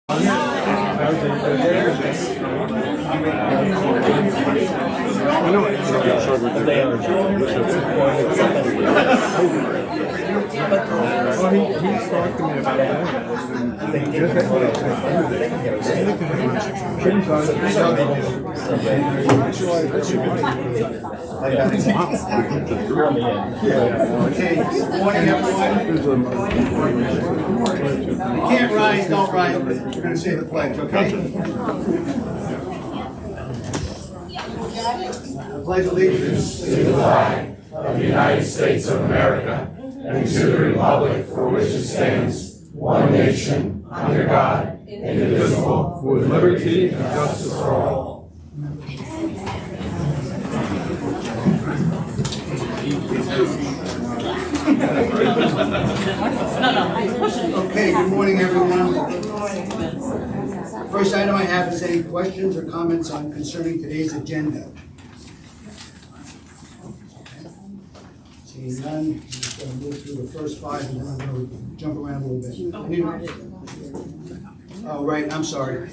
You can't rise, don't rise. We're going to say the pledge, okay? I pledge allegiance to the flag of the United States of America and to the republic for which it stands, one nation, under God, indivisible, with liberty and justice for all. Okay, good morning, everyone. First item I have is any questions or comments on concerning today's agenda. Seeing none, I'm just going to move through the first five and then I'm going to jump around a little bit. Oh, right, I'm sorry.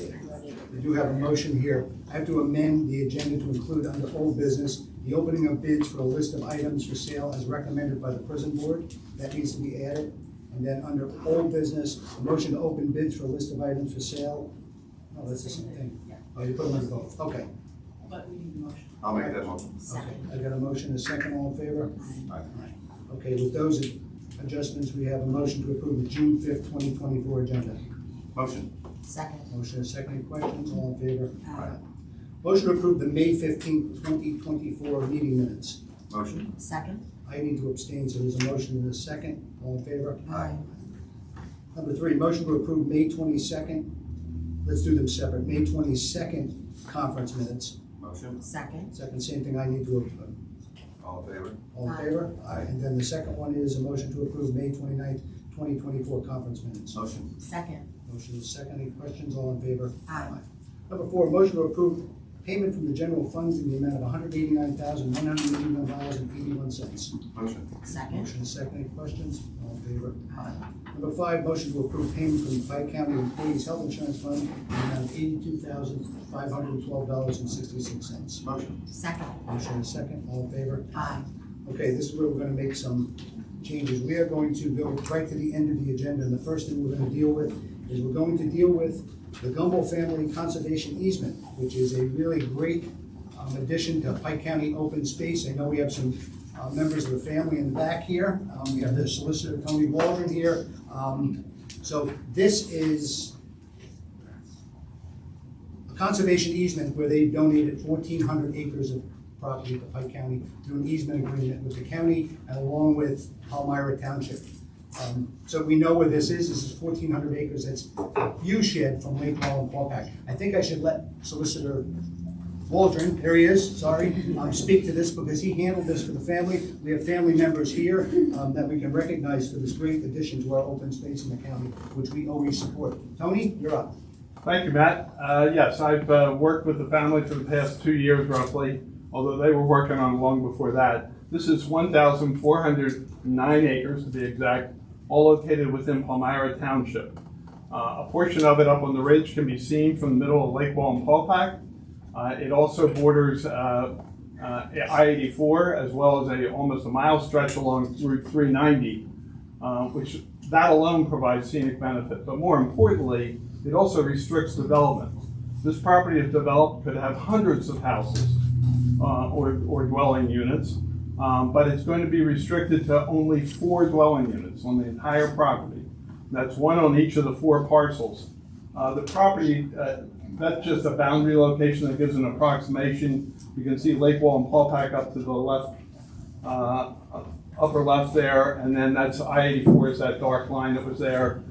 We do have a motion here. I have to amend the agenda to include under old business the opening of bids for a list of items for sale as recommended by the prison board. That needs to be added. And then under old business, a motion to open bids for a list of items for sale. Oh, that's the same thing. Oh, you put them in both. Okay. But we need a motion. I'll make that motion. Okay. I got a motion, a second, all in favor? Aye. Okay, with those adjustments, we have a motion to approve the June 5th, 2024 agenda. Motion. Second. Motion, a second, any questions, all in favor? Aye. Motion to approve the May 15th, 2024 meeting minutes. Motion. Second. I need to abstain, so there's a motion and a second. All in favor? Aye. Number three, motion to approve May 22nd. Let's do them separate. May 22nd conference minutes. Motion. Second. Second, same thing, I need to, All in favor? all in Aye. favor? Aye. And then the second one is a motion to approve May 29th, 2024 conference minutes. Motion. Second. Motion is second. Any questions? All in favor? Aye. Number four, motion to approve payment from the general funds in the amount of $189,181.81. Motion. Second. Motion is second. Any questions? All in favor? Aye. Number five, motion to approve payment from the Pike County Employees Health Insurance Fund in the amount of $82,512.66. Motion. Second. Motion is second. All in favor? Aye. Okay, this is where we're going to make some changes. We are going to go right to the end of the agenda, and the first thing we're going to deal with is we're going to deal with the Gumbel Family Conservation Easement, which is a really great addition to Pike County open space. I know we have some members of the family in the back here. We have the solicitor, Tony Waldron, here. So this is a conservation easement where they donated 1,400 acres of property to Pike County through an easement agreement with the county and along with Palmyra Township. So we know where this is. This is 1,400 acres. It's a view shed from Lake Hall and Quapac. I think I should let Solicitor Waldron, there he is, sorry, speak to this because he handled this for the family. We have family members here that we can recognize for this great addition to our open space in the county, which we always support. Tony, you're up. Thank you, Matt. Yes, I've worked with the family for the past 2 years roughly, although they were working on long before that. This is 1,409 acres to be exact, all located within Palmyra Township. A portion of it up on the ridge can be seen from the middle of Lake Wall and Quapac. It also borders I-84 as well as almost a mile stretch along Route 390, which that alone provides scenic benefit. But more importantly, it also restricts development. This property, if developed, could have hundreds of houses or dwelling units, but it's going to be restricted to only 4 dwelling units on the entire property. That's one on each of the 4 parcels. The property, that's just a boundary location that gives an approximation. You can see Lake Wall and Quapac up to the left, upper left there, and then that's I-84 is that dark line that was there.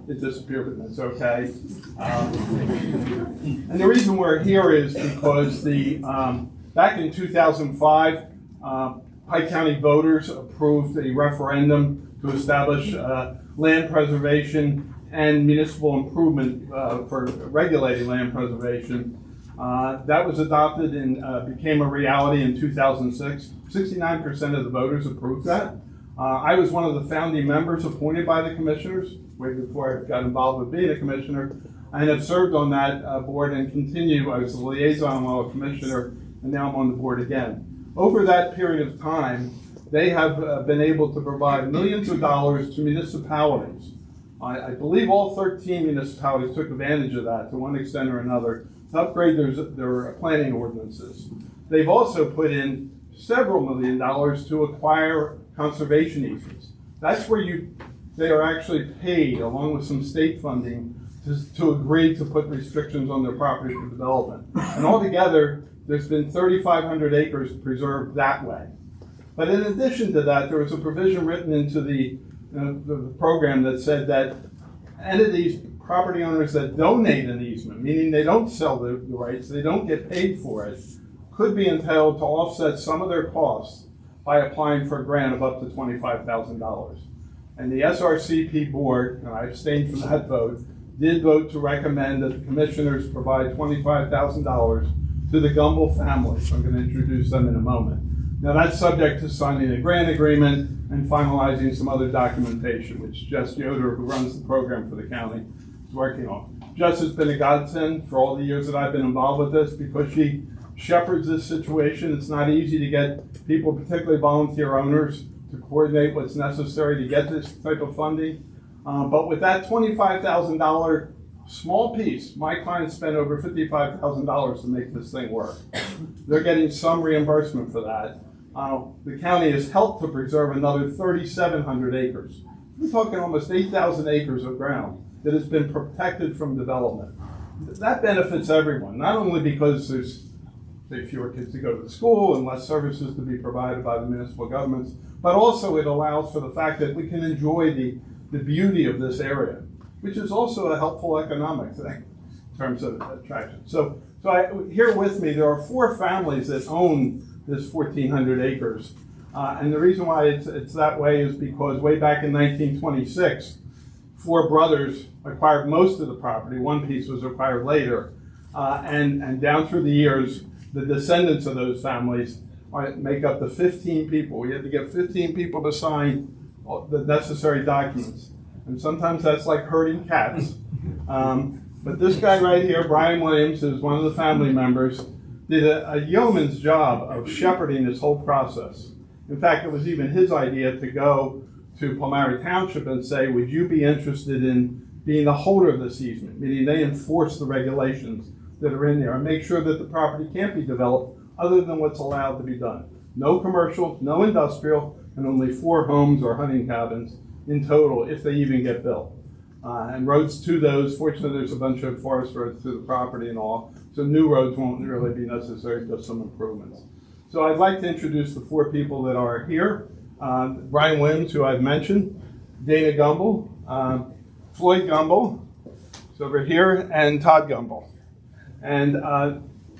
It disappeared, but that's okay. And the reason we're here is because back in 2005, Pike County voters approved a referendum to establish land preservation and municipal improvement for regulating land preservation. That was adopted and became a reality in 2006. 69% of the voters approved that. I was one of the founding members appointed by the commissioners, way before I got involved with being a commissioner. and have served on that board and continue. I was the liaison while a commissioner, and now I'm on the board again. Over that period of time, they have been able to provide millions of dollars to municipalities. I believe all 13 municipalities took advantage of that to one extent or another to upgrade their planning ordinances. They've also put in several $1 million to acquire conservation easements. That's where they are actually paid, along with some state funding, to agree to put restrictions on their property for development. And altogether, there's been 3,500 acres preserved that way. But in addition to that, there was a provision written into the program that said that entities, property owners that donate an easement, meaning they don't sell the rights, they don't get paid for it, could be entitled to offset some of their costs by applying for a grant of up to $25,000. And the SRCP board, and I abstained from that vote, did vote to recommend that the commissioners provide $25,000 to the Gumbel family. I'm going to introduce them in a moment. Now that's subject to signing a grant agreement and finalizing some other documentation, which Jess Yoder, who runs the program for the county, is working on. Jess has been a godsend for all the years that I've been involved with this because she shepherds this situation. It's not easy to get people, particularly volunteer owners, to coordinate what's necessary to get this type of funding. But with that $25,000 small piece, my clients spent over $55,000 to make this thing work. They're getting some reimbursement for that. The county has helped to preserve another 3,700 acres. We're talking almost 8,000 acres of ground that has been protected from development. That benefits everyone, not only because there's fewer kids to go to the school and less services to be provided by the municipal governments, but also it allows for the fact that we can enjoy the beauty of this area, which is also a helpful economic thing in terms of attraction. So here with me, there are 4 families that own this 1,400 acres. And the reason why it's that way is because way back in 1926, 4 brothers acquired most of the property. One piece was acquired later. And down through the years, the descendants of those families make up the 15 people. We had to get 15 people to sign the necessary documents. And sometimes that's like herding cats. But this guy right here, Brian Williams, is one of the family members, did a yeoman's job of shepherding this whole process. In fact, it was even his idea to go to Palmyra Township and say, would you be interested in being the holder of this easement? Meaning they enforce the regulations that are in there and make sure that the property can't be developed other than what's allowed to be done. No commercial, no industrial, and only 4 homes or hunting cabins in total if they even get built. And roads to those, fortunately there's a bunch of forest roads to the property and all, so new roads won't really be necessary, just some improvements. So I'd like to introduce the 4 people that are here. Brian Williams, who I've mentioned, Dana Gumbel, Floyd Gumbel, who's over here, and Todd Gumbel. And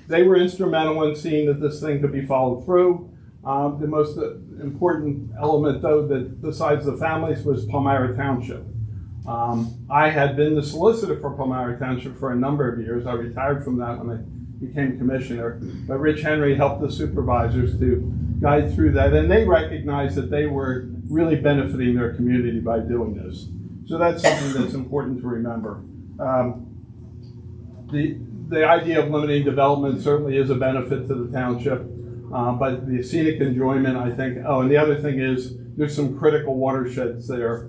they were instrumental in seeing that this thing could be followed through. The most important element, though, that besides the families, was Palmyra Township. I had been the solicitor for Palmyra Township for a number of years. I retired from that when I became commissioner. But Rich Henry helped the supervisors to guide through that, and they recognized that they were really benefiting their community by doing this. So that's something that's important to remember. The idea of limiting development certainly is a benefit to the township, but the scenic enjoyment, I think, and the other thing is there's some critical watersheds there.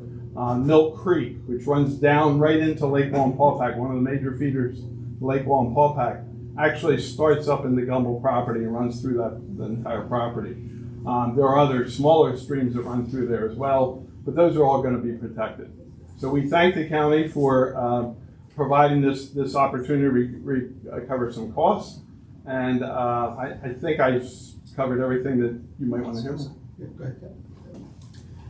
Milk Creek, which runs down right into Lake Wallenpaupack, one of the major feeders, Lake Wallenpaupack, actually starts up in the Gumbel property and runs through the entire property. There are other smaller streams that run through there as well, but those are all going to be protected. So we thank the county for providing this opportunity to recover some costs, and I think I've covered everything that you might want to hear. Yeah, go ahead.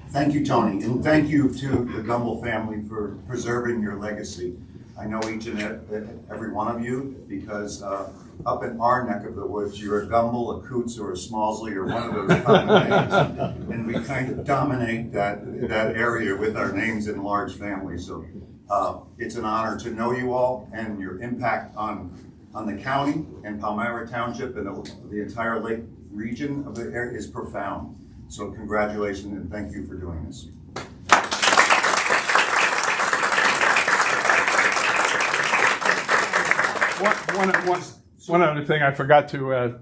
Thank you, Tony, and thank you to the Gumbel family for preserving your legacy. I know each and every one of you because up in our neck of the woods, you're a Gumbel, a Coots, or a Smallsley, or one of those common names, and we kind of dominate that area with our names in large families. So it's an honor to know you all, and your impact on the county and Palmyra Township and the entire lake region of the area is profound. So congratulations and thank you for doing this. One other thing I forgot to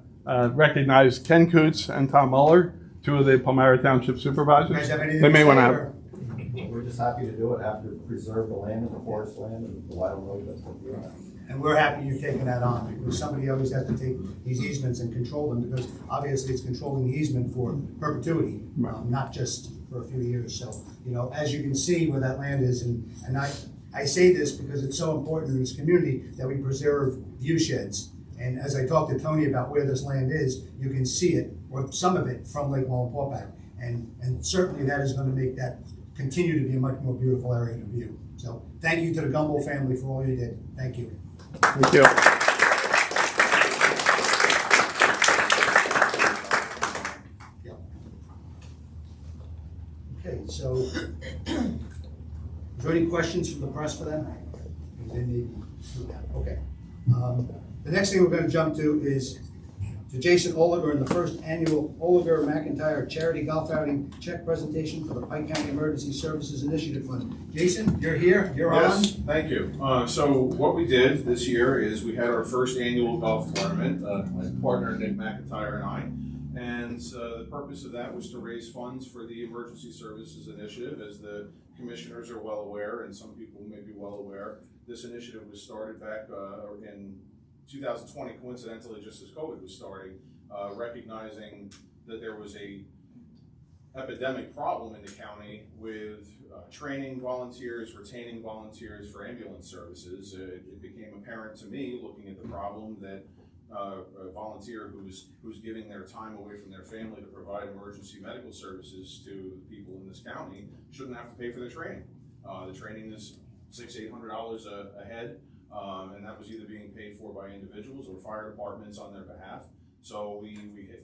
recognize Ken Coots and Tom Muller, two of the Palmyra Township You supervisors. guys have anything They to may say, want to have. or- We're just happy to do it, have to preserve the land and the forest land and the wild road that's what we're on. And we're happy you're taking that on, because somebody always has to take these easements and control them, because obviously it's controlling the easement for perpetuity, not just for a few years. So, you know, as you can see where that land is, and I say this because it's so important in this community that we preserve view sheds. And as I talked to Tony about where this land is, you can see it, or some of it, from Lake Wallenpaupack. And certainly that is gonna make that continue to be a much more beautiful area to view. So thank you to the Gumbel family for all you did. Thank you. Thank you. Okay, so, is there any questions from the press for them? Because they may be through that. Okay. The next thing we're gonna jump to is to Jason Oliger in the first annual Oliger McIntyre Charity Golf Outing check presentation for the Pike County Emergency Services Initiative Fund. Jason, you're here, you're on. Yes, thank you. So what we did this year is we had our first annual golf tournament, my partner Nick McIntyre and I. And the purpose of that was to raise funds for the Emergency Services Initiative. As the commissioners are well aware, and some people may be well aware, this initiative was started back in 2020, coincidentally, just as COVID was starting, recognizing that there was a epidemic problem in the county with training volunteers, retaining volunteers for ambulance services. It became apparent to me, looking at the problem, that a volunteer who's giving their time away from their family to provide emergency medical services to people in this county shouldn't have to pay for their training. The training is $600-800 a head. And that was either being paid for by individuals or fire departments on their behalf. So we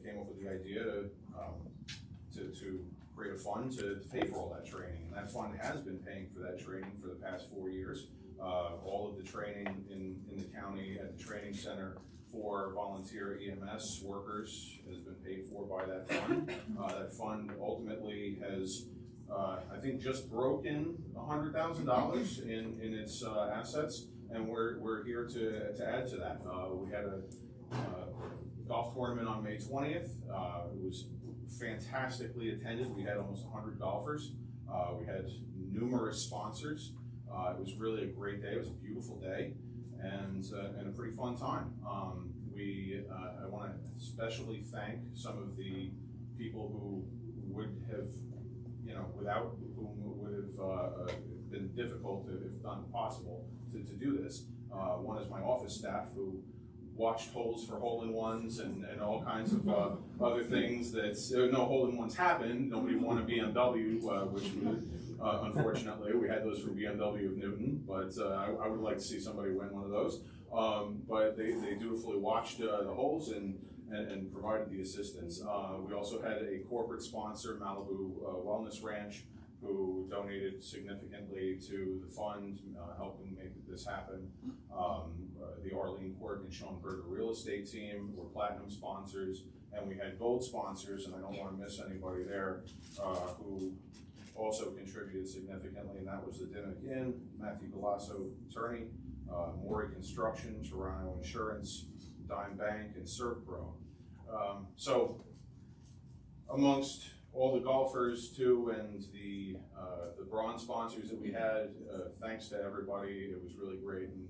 came up with the idea to create a fund to pay for all that training. And that fund has been paying for that training for the past 4 years. All of the training in the county at the training center for volunteer EMS workers has been paid for by that fund. That fund ultimately has I think just broken $100,000 in its assets. And we're here to add to that. We had a golf tournament on May 20th. It was fantastically attended. We had almost 100 golfers. We had numerous sponsors. It was really a great day. It was a beautiful day and a pretty fun time. I want to especially thank some of the people who would have, without whom it would have been difficult, if not impossible, to do this. One is my office staff who watched holes for hole-in-ones and all kinds of other things that no hole-in-ones happened. Nobody won a BMW, which unfortunately we had those from BMW of Newton, but I would like to see somebody win one of those. But they dutifully watched the holes and provided the assistance. We also had a corporate sponsor, Malibu Wellness Ranch, who donated significantly to the fund, helping make this happen. The Arlene Court and Schoenberger real estate team were platinum sponsors, and we had gold sponsors, and I don't want to miss anybody there, who also contributed significantly, and that was the Dimmock Inn, Matthew Galasso Attorney, Maury Construction, Toronto Insurance, Dime Bank, and ServPro. So amongst all the golfers too, and the bronze sponsors that we had, thanks to everybody, it was really great. And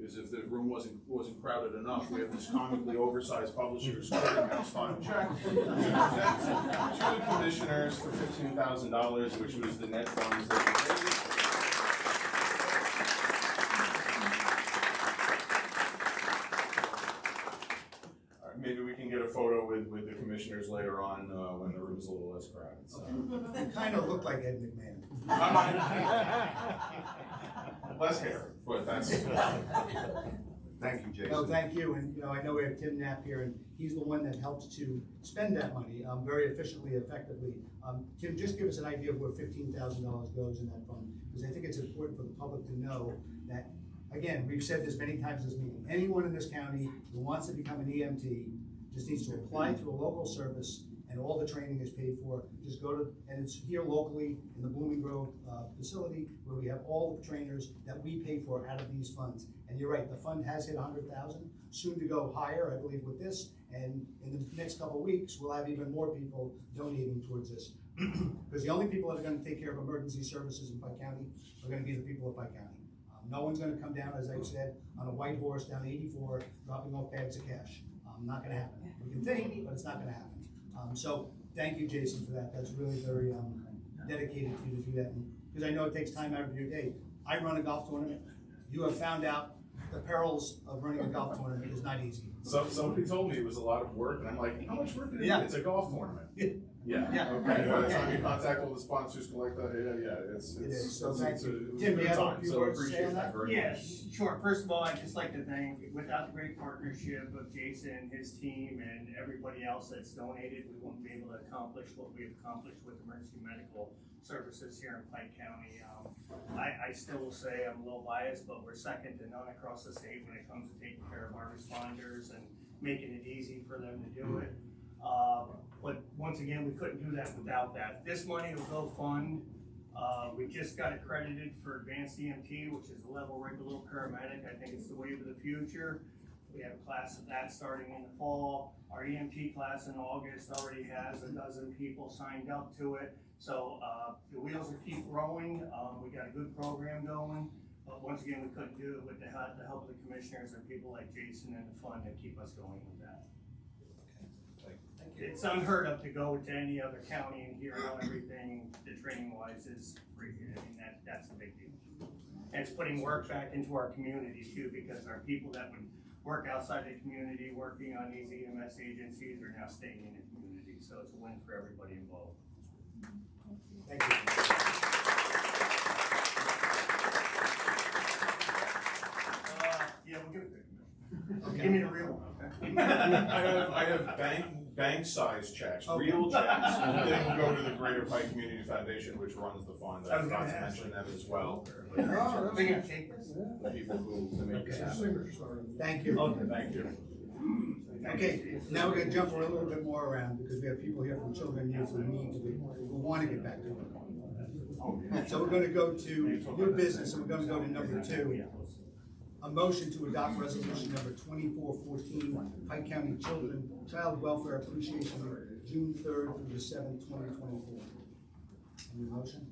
as if the room wasn't crowded enough, we have this comically oversized Publishers Clearinghouse style check to the commissioners for $15,000, which was the net funds that we raised. Maybe we can get a photo with the commissioners later on when the room's a little less crowded. So. You kind of look like Ed McMahon. Less hair, but that's. Thank you, Jason. No, thank you, and I know we have Tim Knapp here, and he's the one that helps to spend that money very efficiently, effectively. Tim, just give us an idea of where $15,000 goes in that fund, because I think it's important for the public to know that. Again, we've said this many times in this meeting, anyone in this county who wants to become an EMT just needs to apply through a local service and all the training is paid for. Just go to, and it's here locally in the Blooming Grove facility where we have all the trainers that we pay for out of these funds. And you're right, the fund has hit 100,000, soon to go higher, I believe, with this. And in the next couple of weeks, we'll have even more people donating towards this. Because the only people that are going to take care of emergency services in Pike County are going to be the people of Pike County. No one's going to come down, as I've said, on a white horse down 84, dropping off bags of cash. Not going to happen. We can think, but it's not going to happen. So thank you, Jason, for that. That's really very dedicated to you to do that. Because I know it takes time out of your day. I run a golf tournament. You have found out the perils of running a golf tournament is not easy. So somebody told me it was a lot of work, and I'm like, how much work is it? Yeah. It's a golf tournament. Yeah. Okay. By the time you contact all the sponsors, collect that. It's It is. So it's thank a you. good Tim, do you have a time. few So I words to say appreciate on that that? very much. Yes, sure. First of all, I'd just like to thank, without the great partnership of Jason, his team, and everybody else that's donated, we wouldn't be able to accomplish what we've accomplished with emergency medical services here in Pike County. I still will say I'm a little biased, but we're second to none across the state when it comes to taking care of our responders and making it easy for them to do it. But once again, we couldn't do that without that. This money will go fund. We just got accredited for advanced EMT, which is a level right below paramedic. I think it's the wave of the future. We have a class of that starting in the fall. Our EMT class in August already has 12 people signed up to it. So the wheels will keep rolling. We got a good program going. But once again, we couldn't do it with the help of the commissioners and people like Jason and the fund that keep us going with that. Thank you. It's unheard of to go to any other county and hear how everything, the training wise, is free. I mean, that's a big deal. And it's putting work back into our community too, because our people that would work outside the community, working on these EMS agencies, are now staying in the community. So it's a win for everybody involved. Thank you. Yeah, we'll give it to you. Give me the real one, okay? I have bank-sized checks, real checks. Then we'll go to the Greater Pike Community Foundation, which runs the fund. I forgot to mention them as well. Are we gonna take this? The people who make this happen. Thank you. Okay. Thank you. Okay, now we're going to jump a little bit more around because we have people here from children, youth, who need to be, who want to get back to work. So we're going to go to new business, and we're going to go to number 2. A motion to adopt resolution number 2414, Pike County Child Welfare Appreciation Week, June 3rd through the 7th, 2024. Any motion?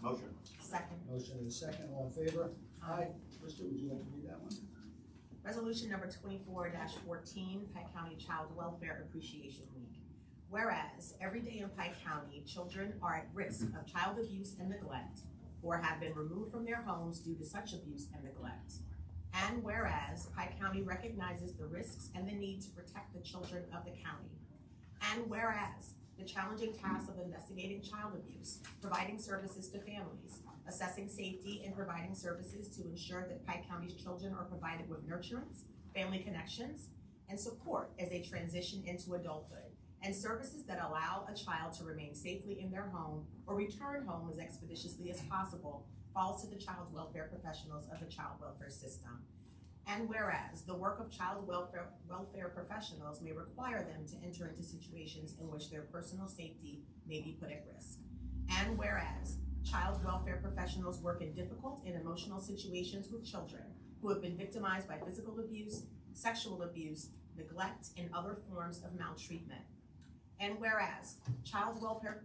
Motion. Second. Motion and a second, all in favor? Aye. Krista, would you like to read that one? Resolution number 24-14, Pike County Child Welfare Appreciation Week. Whereas every day in Pike County, children are at risk of child abuse and neglect, or have been removed from their homes due to such abuse and neglect. And whereas Pike County recognizes the risks and the need to protect the children of the county. And whereas the challenging task of investigating child abuse, providing services to families, assessing safety, and providing services to ensure that Pike County's children are provided with nurturance, family connections, and support as they transition into adulthood, and services that allow a child to remain safely in their home or return home as expeditiously as possible, falls to the child welfare professionals of the child welfare system. And whereas the work of child welfare professionals may require them to enter into situations in which their personal safety may be put at risk. And whereas child welfare professionals work in difficult and emotional situations with children who have been victimized by physical abuse, sexual abuse, neglect, and other forms of maltreatment. And whereas child welfare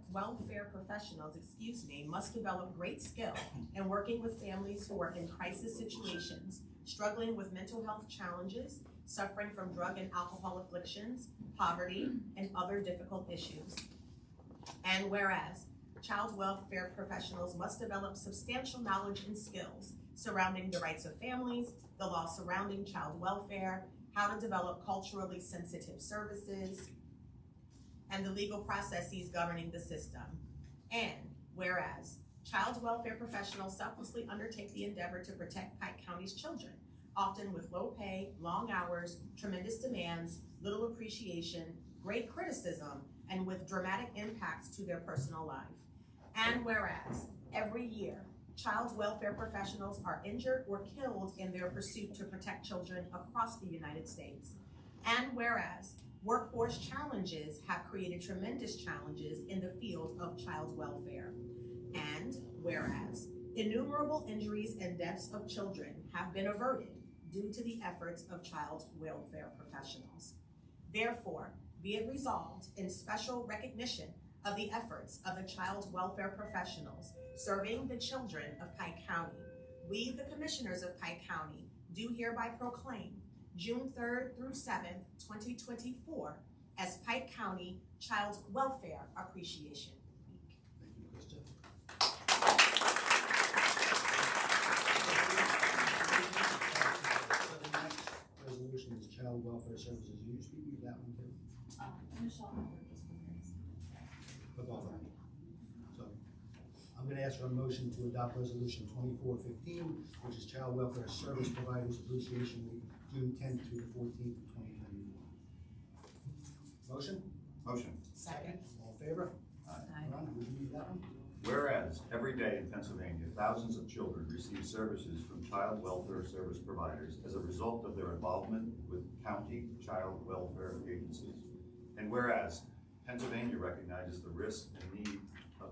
professionals, must develop great skill in working with families who are in crisis situations, struggling with mental health challenges, suffering from drug and alcohol afflictions, poverty, and other difficult issues. And whereas child welfare professionals must develop substantial knowledge and skills surrounding the rights of families, the law surrounding child welfare, how to develop culturally sensitive services, and the legal processes governing the system. And whereas child welfare professionals selflessly undertake the endeavor to protect Pike County's children, often with low pay, long hours, tremendous demands, little appreciation, great criticism, and with dramatic impacts to their personal life. And whereas every year, child welfare professionals are injured or killed in their pursuit to protect children across the United States. And whereas Workforce challenges have created tremendous challenges in the field of child welfare. And whereas innumerable injuries and deaths of children have been averted due to the efforts of child welfare professionals. Therefore, be it resolved in special recognition of the efforts of the child welfare professionals serving the children of Pike County, we, the Commissioners of Pike County, do hereby proclaim June 3rd through 7th, 2024 as Pike County Child Welfare Appreciation Week. Thank you, Krista. So the next resolution is Child Welfare Services. Are you speaking of that one too? Michelle. For both of them. So I'm going to ask for a motion to adopt Resolution 2415, which is Child Welfare Service Providers Appreciation Week, June 10th through the 14th of 2021. Motion? Motion. Second. All in favor? Aye. Ron, would you read that one? Whereas every day in Pennsylvania, thousands of children receive services from child welfare service providers as a result of their involvement with county child welfare agencies. And whereas Pennsylvania recognizes the risk and need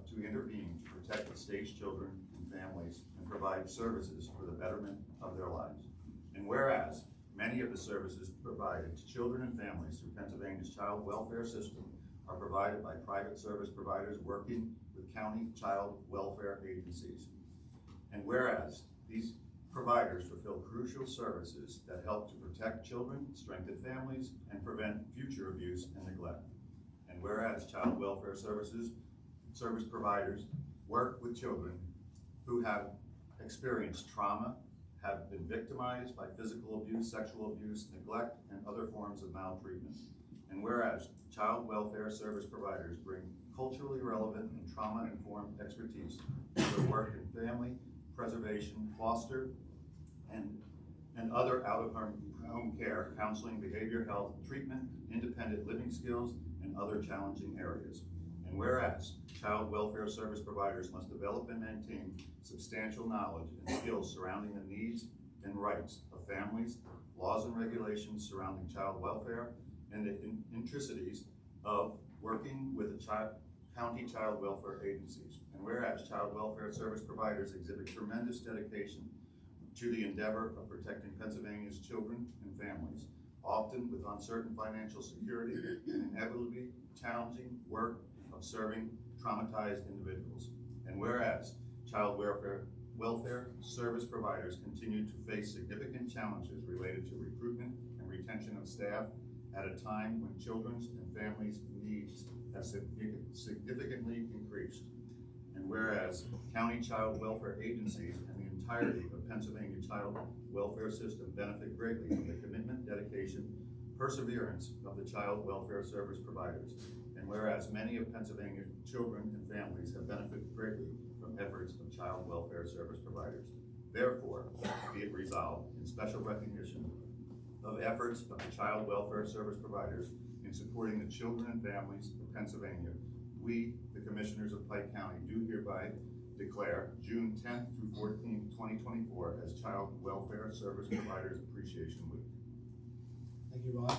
to intervene to protect the state's children and families and provide services for the betterment of their lives. And whereas many of the services provided to children and families through Pennsylvania's child welfare system are provided by private service providers working with county child welfare agencies. And whereas these providers fulfill crucial services that help to protect children, strengthen families, and prevent future abuse and neglect. And whereas child welfare service providers work with children who have experienced trauma, have been victimized by physical abuse, sexual abuse, neglect, and other forms of maltreatment. And whereas child welfare service providers bring culturally relevant and trauma-informed expertise to their work in family preservation, foster, and other out-of-home care, counseling, behavioral health, treatment, independent living skills, and other challenging areas. And whereas child welfare service providers must develop and maintain substantial knowledge and skills surrounding the needs and rights of families, laws and regulations surrounding child welfare, and the intricacies of working with the county child welfare agencies. And whereas child welfare service providers exhibit tremendous dedication to the endeavor of protecting Pennsylvania's children and families, often with uncertain financial security and inevitably challenging work of serving traumatized individuals. And whereas child welfare service providers continue to face significant challenges related to recruitment and retention of staff at a time when children's and families' needs have significantly increased. And whereas county child welfare agencies and the entirety of Pennsylvania child welfare system benefit greatly from the commitment, dedication, perseverance of the child welfare service providers. And whereas many of Pennsylvania's children and families have benefited greatly from efforts of child welfare service providers. Therefore, be it resolved in special recognition of efforts of the child welfare service providers in supporting the children and families of Pennsylvania, we, the Commissioners of Pike County, do hereby declare June 10th through 14th, 2024 as Child Welfare Service Providers Appreciation Week. Thank you, Ron.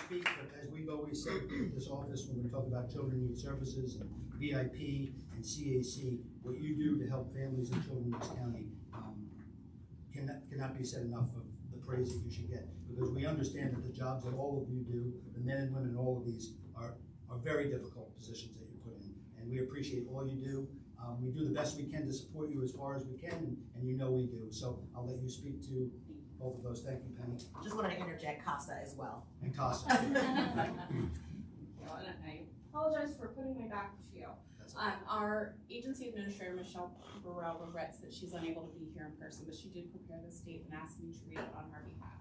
Speak, but as we've always said in this office, when we talk about children youth services and VIP and CAC, what you do to help families and children in this county cannot be said enough of the praise that you should get, because we understand that the jobs that all of you do, the men and women in all of these, are very difficult positions that you put in, and we appreciate all you do. We do the best we can to support you as far as we can, and you know we do. So I'll let you speak to both of those. Thank you, Penny. Just wanted to interject Casa as well. And Casa. I apologize for putting my back to you. Our agency administrator, Michelle Burrell, regrets that she's unable to be here in person, but she did prepare this statement and asked me to read it on her behalf.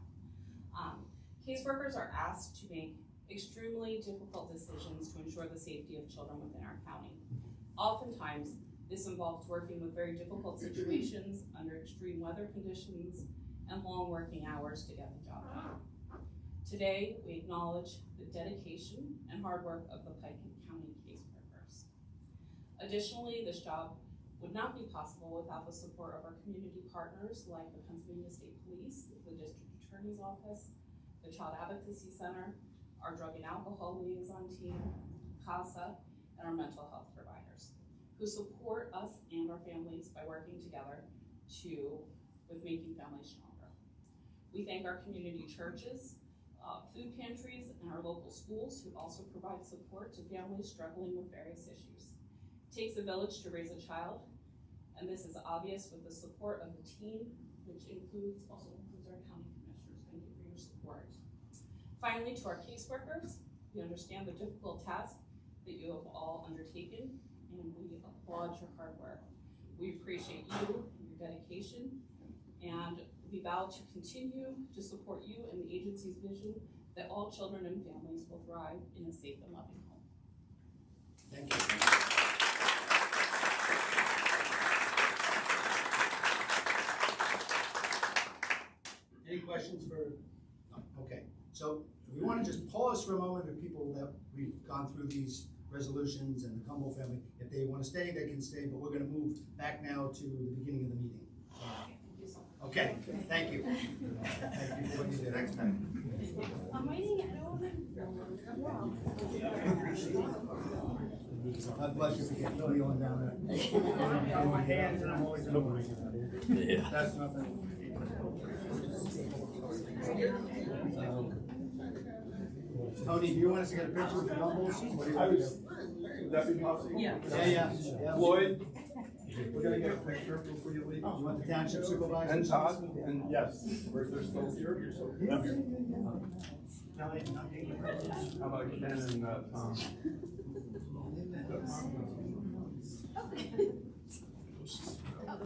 Caseworkers are asked to make extremely difficult decisions to ensure the safety of children within our county. Oftentimes, this involves working with very difficult situations under extreme weather conditions and long working hours to get the job done. Today, we acknowledge the dedication and hard work of the Pike County caseworkers. Additionally, this job would not be possible without the support of our community partners like the Pennsylvania State Police, the District Attorney's Office, the Child Advocacy Center, our Drug and Alcohol Liaison Team, CASA, and our mental health providers, who support us and our families by working together with making families stronger. We thank our community churches, food pantries, and our local schools who also provide support to families struggling with various issues. It takes a village to raise a child, and this is obvious with the support of the team, which also includes our county commissioners. Thank you for your support. Finally, to our caseworkers, we understand the difficult task that you have all undertaken, and we applaud your hard work. We appreciate you and your dedication, and we vow to continue to support you and the agency's vision that all children and families will thrive in a safe and loving home. Thank you. Any questions for, no, okay. So we want to just pause for a moment for people that we've gone through these resolutions and the Cumble family. If they want to stay, they can stay, but we're going to move back now to the beginning of the meeting. Okay, thank you. Thank you for what you did. Thanks, man. I'm waiting. God bless you for getting Tony on down there. My hands and I'm always open. Yeah. That's nothing. Tony, do you want us to get a picture with the Gumbles? What do you want to do? Would that be possible? Yeah. Yeah. Floyd, we're gonna get a picture before you leave. You want the township supervisor? And Todd, and yes, they're still here. Yep. How about Ken and Tom?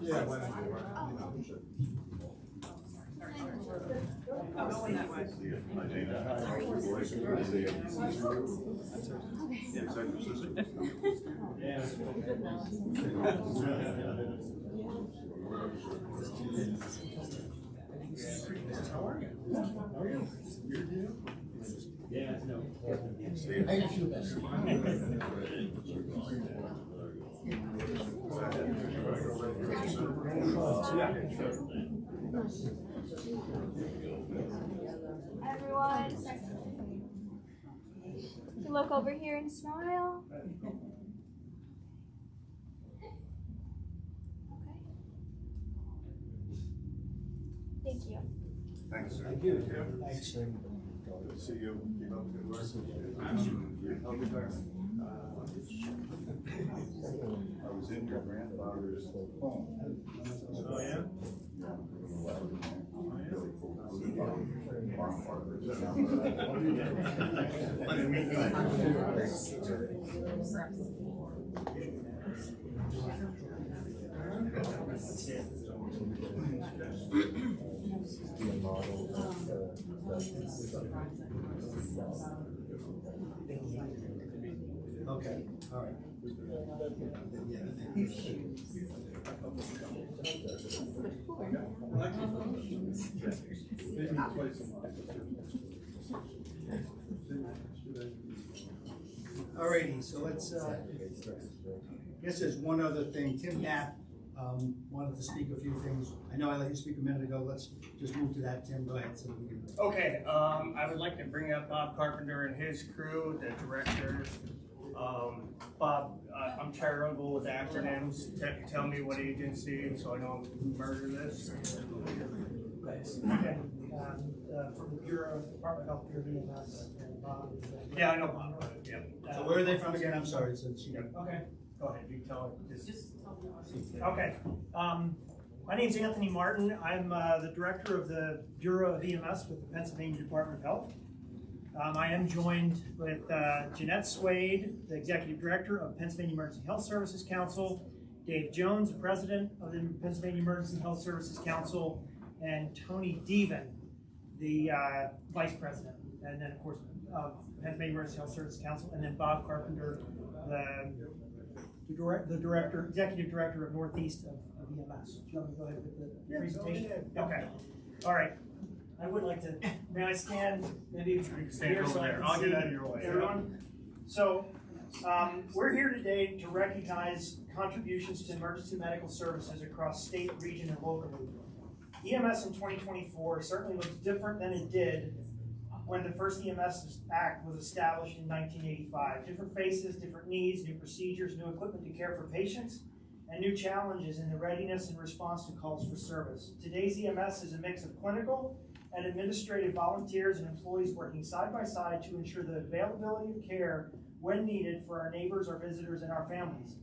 Yeah, why not? Yeah, no. Everyone, you look over here and smile. Okay. Thank you. Thanks, sir. Thank you. Thanks. Good to see you. Keep up the good work. I was in your grandfather's home. Oh, yeah? Okay, all right. Alrighty, so let's, I guess there's one other thing. Tim Knapp wanted to speak a few things. I know I let you speak a minute ago. Let's just move to that. Tim, go ahead so we can. Okay, I would like to bring up Bob Carpenter and his crew, the director. Bob, I'm terrible with acronyms. Tell me what agency so I don't murder this. Okay, from the Bureau, Department of Health, Bureau VMS, and Bob. Yeah, I know Bob. Yeah. So where are they from again? I'm sorry. So she, Okay, Go ahead, you tell her. Just tell me. okay. My name's Anthony Martin. I'm the director of the Bureau of EMS with the Pennsylvania Department of Health. I am joined with Jeanette Swade, the executive director of Pennsylvania Emergency Health Services Council, Dave Jones, the president of the Pennsylvania Emergency Health Services Council, and Tony Deven, the vice president, and then of course Pennsylvania Emergency Health Services Council, and then Bob Carpenter, the director, executive director of Northeast of EMS. Do you want me to go ahead with the presentation? Okay. All right. I would like to. May I stand? Maybe Stand over there. I'll get out of your way. Everyone. So we're here today to recognize contributions to emergency medical services across state, region, and locally. EMS in 2024 certainly looks different than it did when the first EMS Act was established in 1985. Different faces, different needs, new procedures, new equipment to care for patients, and new challenges in the readiness and response to calls for service. Today's EMS is a mix of clinical and administrative volunteers and employees working side by side to ensure the availability of care when needed for our neighbors, our visitors, and our families.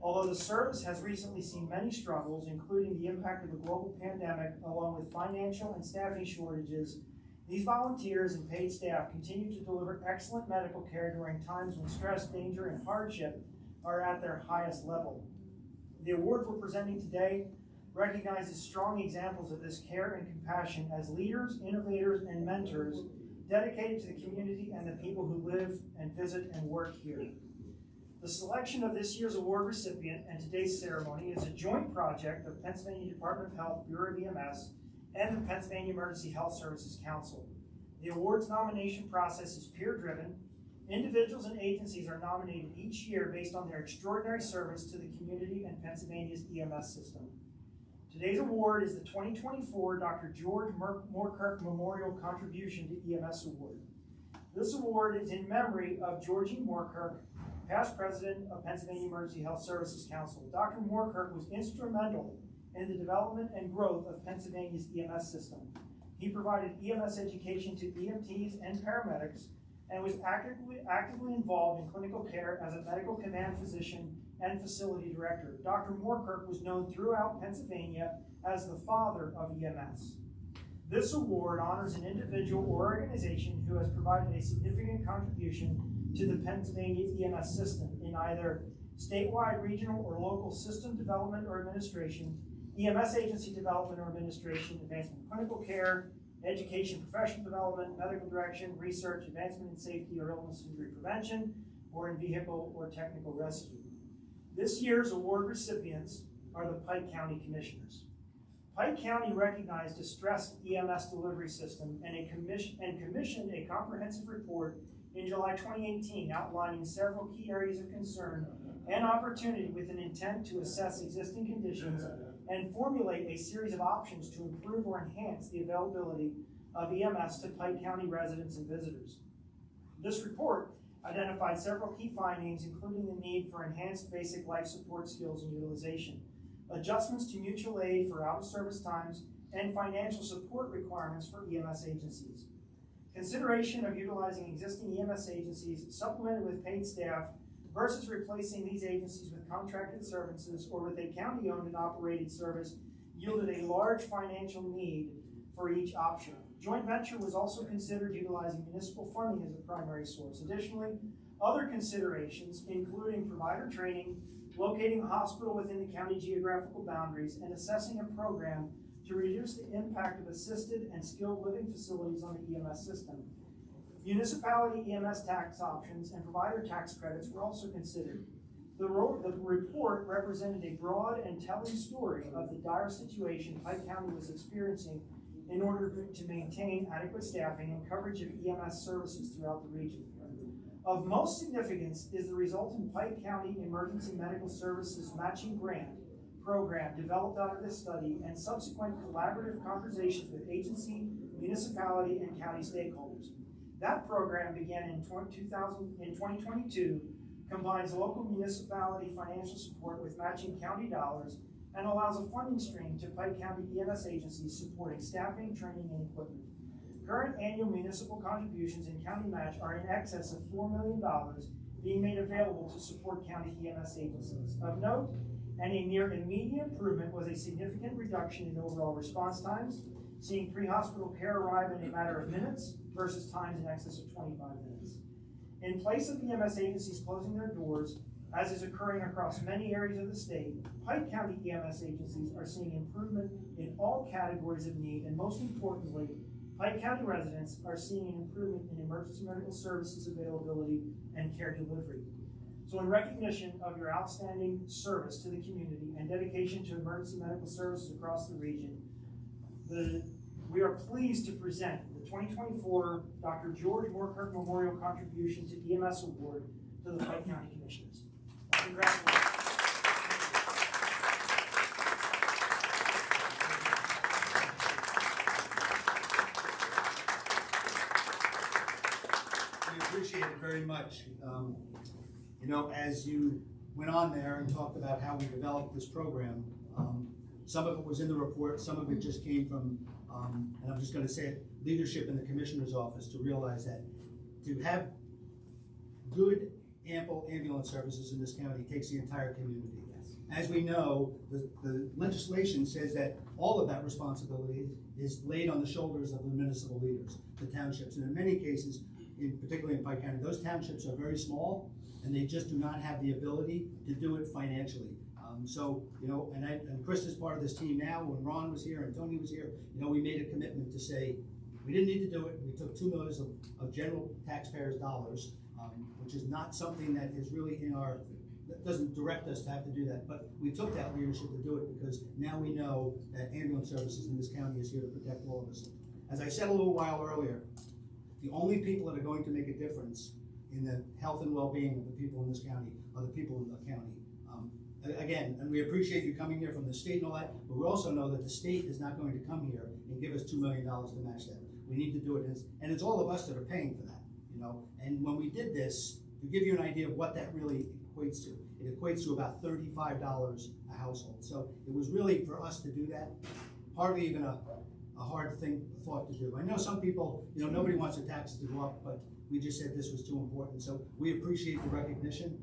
Although the service has recently seen many struggles, including the impact of the global pandemic, along with financial and staffing shortages, these volunteers and paid staff continue to deliver excellent medical care during times when stress, danger, and hardship are at their highest level. The award we're presenting today recognizes strong examples of this care and compassion as leaders, innovators, and mentors dedicated to the community and the people who live and visit and work here. The selection of this year's award recipient and today's ceremony is a joint project of Pennsylvania Department of Health, Bureau of EMS, and the Pennsylvania Emergency Health Services Council. The awards nomination process is peer-driven. Individuals and agencies are nominated each year based on their extraordinary service to the community and Pennsylvania's EMS system. Today's award is the 2024 Dr. George Moorkirk Memorial Contribution to EMS Award. This award is in memory of Georgie Moorkirk, past president of Pennsylvania Emergency Health Services Council. Dr. Moorkirk was instrumental in the development and growth of Pennsylvania's EMS system. He provided EMS education to EMTs and paramedics and was actively involved in clinical care as a medical command physician and facility director. Dr. Moorkirk was known throughout Pennsylvania as the father of EMS. This award honors an individual or organization who has provided a significant contribution to the Pennsylvania EMS system in either statewide, regional, or local system development or administration, EMS agency development or administration, advancement of clinical care, education, professional development, medical direction, research, advancement in safety or illness injury prevention, or in vehicle or technical rescue. This year's award recipients are the Pike County Commissioners. Pike County recognized a stressed EMS delivery system and commissioned a comprehensive report in July 2018 outlining several key areas of concern and opportunity with an intent to assess existing conditions and formulate a series of options to improve or enhance the availability of EMS to Pike County residents and visitors. This report identified several key findings, including the need for enhanced basic life support skills and utilization, adjustments to mutual aid for out-of-service times, and financial support requirements for EMS agencies. Consideration of utilizing existing EMS agencies supplemented with paid staff versus replacing these agencies with contracted services or with a county-owned and operated service yielded a large financial need for each option. Joint venture was also considered utilizing municipal funding as a primary source. Additionally, other considerations, including provider training, locating a hospital within the county geographical boundaries, and assessing a program to reduce the impact of assisted and skilled living facilities on the EMS system. Municipality EMS tax options and provider tax credits were also considered. The report represented a broad and telling story of the dire situation Pike County was experiencing in order to maintain adequate staffing and coverage of EMS services throughout the region. Of most significance is the resultant Pike County Emergency Medical Services Matching Grant program developed out of this study and subsequent collaborative conversations with agency, municipality, and county stakeholders. That program began in 2022, combines local municipality financial support with matching county dollars, and allows a funding stream to Pike County EMS agencies supporting staffing, training, and equipment. Current annual municipal contributions in county match are in excess of $4 million being made available to support county EMS agencies. Of note, and a near immediate improvement was a significant reduction in overall response times, seeing pre-hospital care arrive in a matter of minutes versus times in excess of 25 minutes. In place of EMS agencies closing their doors, as is occurring across many areas of the state, Pike County EMS agencies are seeing improvement in all categories of need, and most importantly, Pike County residents are seeing an improvement in emergency medical services availability and care delivery. So in recognition of your outstanding service to the community and dedication to emergency medical services across the region, we are pleased to present the 2024 Dr. George Moorkirk Memorial Contribution to EMS Award to the Pike County Commissioners. Congratulations. appreciate it very much. You know, as you went on there and talked about how we developed this program, some of it was in the report, some of it just came from, and I'm just gonna say it, leadership in the Commissioner's office to realize that to have good, ample ambulance services in this county takes the entire community. As we know, the legislation says that all of that responsibility is laid on the shoulders of the municipal leaders, the townships. And in many cases, particularly in Pike County, those townships are very small and they just do not have the ability to do it financially. So, you know, and Chris is part of this team now. When Ron was here and Tony was here, you know, we made a commitment to say, we didn't need to do it. We took $2 million of general taxpayers' dollars, which is not something that is really in our, that doesn't direct us to have to do that, but we took that leadership to do it because now we know that ambulance services in this county is here to protect all of us. As I said a little while earlier, the only people that are going to make a difference in the health and well-being of the people in this county are the people in the county. Again, and we appreciate you coming here from the state and all that, but we also know that the state is not going to come here and give us $2 million to match that. We need to do it, and it's all of us that are paying for that, you know. And when we did this, to give you an idea of what that really equates to, it equates to about $35 a household. So it was really for us to do that, hardly even a hard thought to do. I know some people, you know, nobody wants their taxes to go up, but we just said this was too important. So we appreciate the recognition.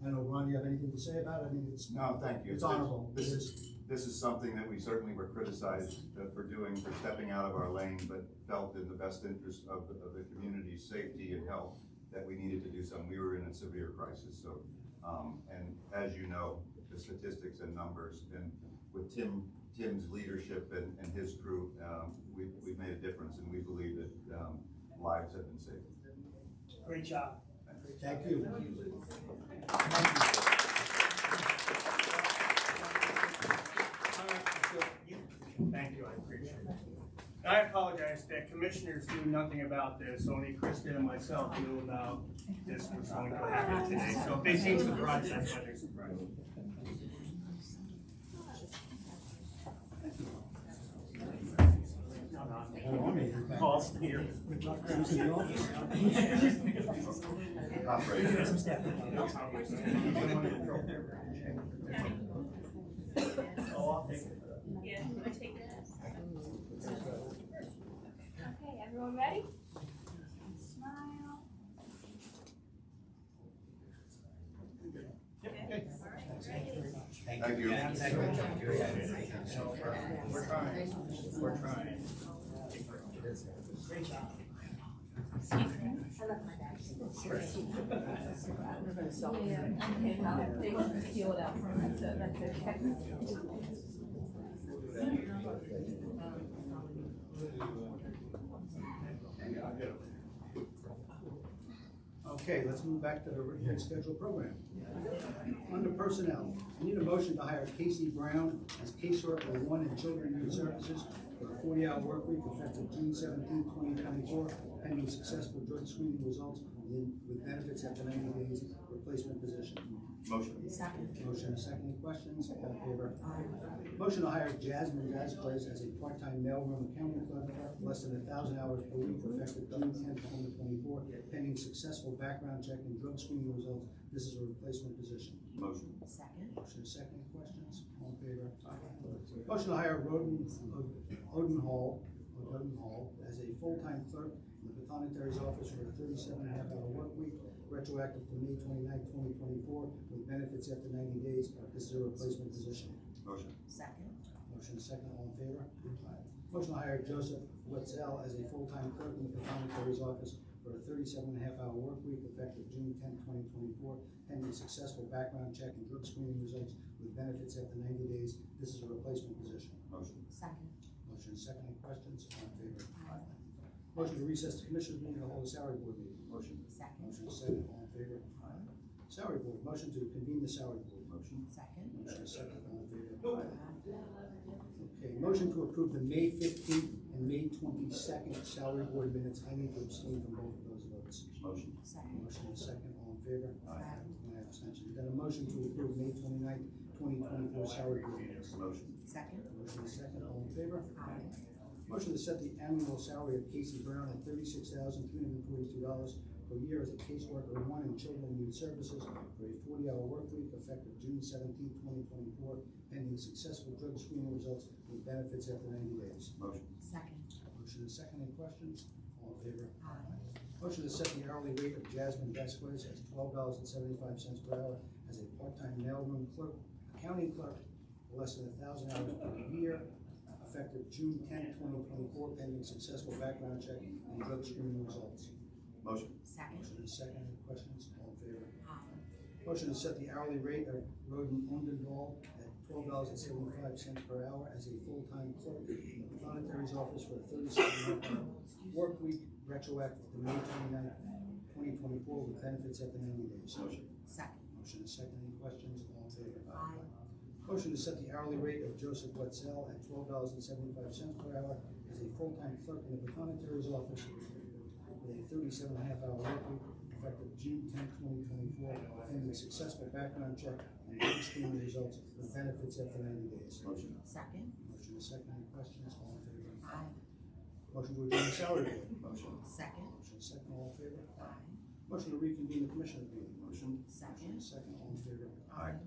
I don't know, Ron, do you have anything to say about it? I mean, it's No, thank you. It's honorable. This is something that we certainly were criticized for doing, for stepping out of our lane, but felt in the best interest of the community's safety and health that we needed to do something. We were in a severe crisis. So, and as you know, the statistics and numbers, and with Tim's leadership and his crew, we've made a difference, and we believe that lives have been saved. Great job. Thank you. Thank you, I appreciate it. I apologize that commissioners knew nothing about this, only Krista and myself knew about this was going to happen today. So if they seem surprised, that's why they're surprised. Paul's here. Oh, I'll take it. Yeah, I take this. Okay, everyone ready? Smile. Thank you. We're trying. We're trying. Great job. Okay, let's move back to the written schedule program. Under personnel, I need a motion to hire Casey Brown as caseworker 1 in Children and Youth Services for a 40-hour work week effective June 17, 2024, pending successful drug screening results with benefits after 90 days, replacement position. Motion. Motion and second. Any questions? All in favor? Motion to hire Jasmine Vasquez as a part-time mailroom accounting clerk, less than 1,000 hours per week, effective June 10, 2024, pending successful background check and drug screening results. This is a replacement position. Motion. Second. Motion and second. Any questions? All in favor? Motion to hire Odenhall as a full-time clerk in the Pathonetary's office for a 37.5-hour work week, retroactive to May 29, 2024, with benefits after 90 days. This is a replacement position. Motion. Second. Motion and second. All in favor? Motion to hire Joseph Wetzel as a full-time clerk in the Pathonetary's office for a 37.5-hour work week, effective June 10, 2024, pending successful background check and drug screening results with benefits after 90 days. This is a replacement position. Motion. Second. Motion is second. Any questions? All in favor? Motion to recess the commissioners meeting and hold a salary board meeting. Motion. Second. Motion is second. All in favor? Salary board. Motion to convene the salary board. Motion. Second. Motion is second. All in favor? Okay. Motion to approve the May 15th and May 22nd salary board minutes. I need to abstain from both of those votes. Motion. Second. Motion is second. All in favor? Aye. And abstention. Then a motion to approve May 29th, 2024 salary board minutes. Motion. Second. Motion is second. All in favor? Aye. Motion to set the annual salary of Casey Brown at $36,342 per year as a caseworker one in Children and Youth Services for a 40-hour work week effective June 17, 2024, pending successful drug screening results with benefits after 90 days. Motion. Second. Motion is second. Any questions? All in favor? Motion to set the hourly rate of Jasmine Vasquez as $12.75 per hour as a part-time mailroom clerk, accounting clerk, for less than 1,000 hours per year, effective June 10, 2024, pending successful background check and drug screening results. Motion. Second. Motion is second. Any questions? All in favor? Aye. Motion to set the hourly rate of Roden Undendahl at $12.75 per hour as a full-time clerk in the Planetary's office for a 37-hour work week retroactive to May 29, 2024, with benefits after 90 days. Motion. Second. Motion is second. Any questions? All in favor? Aye. Motion to set the hourly rate of Joseph Wetzel at $12.75 per hour as a full-time clerk in the Planetary's office with a 37.5-hour work week effective June 10, 2024, pending successful background check and drug screening results with benefits after 90 days. Motion. Second. Motion is second. Any questions? All in favor? Aye. Motion to adjourn the salary board. Motion. Second. Motion is second. All in favor? Aye. Motion to reconvene the commissioners meeting. Motion. Motion is second. All in favor? Aye.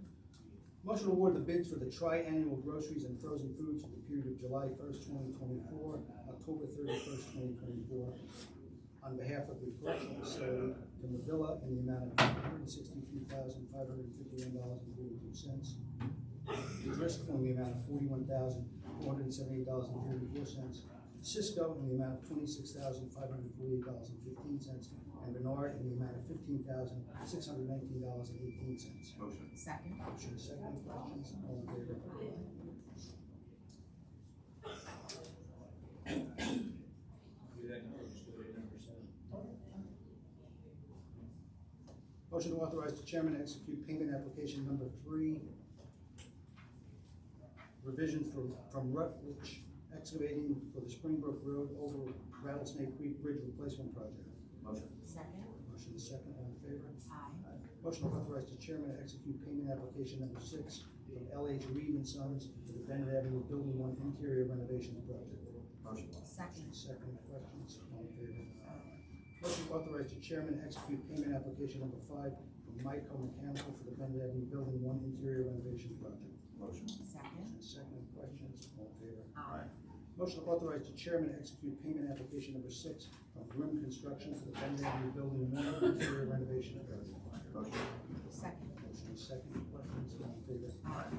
Motion to award the bids for the tri-annual groceries and frozen foods for the period of July 1st, 2024, October 31st, 2024, on behalf of the correctional facility to Mavilla in the amount of $163,551.42. Driscoll in the amount of $41,478.34. Cisco in the amount of $26,548.15, and Bernard in the amount of $15,619.18. Motion. Second. Motion is second. Any questions? All in favor? Motion to authorize the chairman to execute payment application number 3, revision from Rutledge Excavating for the Springbrook Road over Rattlesnake Creek Bridge Replacement Project. Motion. Second. Motion is second. All in favor? Aye. Motion to authorize the chairman to execute payment application number 6 from L.H. Reed and Sons for the Bennett Avenue Building 1 interior renovation project. Motion. Second. Second. Questions? All in favor? Motion to authorize the chairman to execute payment application number 5 from Myco Mechanical for the Bennett Avenue Building 1 interior renovation project. Motion. Second. Second. Questions? All in favor? Aye. Motion to authorize the chairman to execute payment application number 6 from Grimm Construction for the Bennett Avenue Building 1 interior renovation project. Motion. Second. Motion is second. Questions? All in favor? Aye.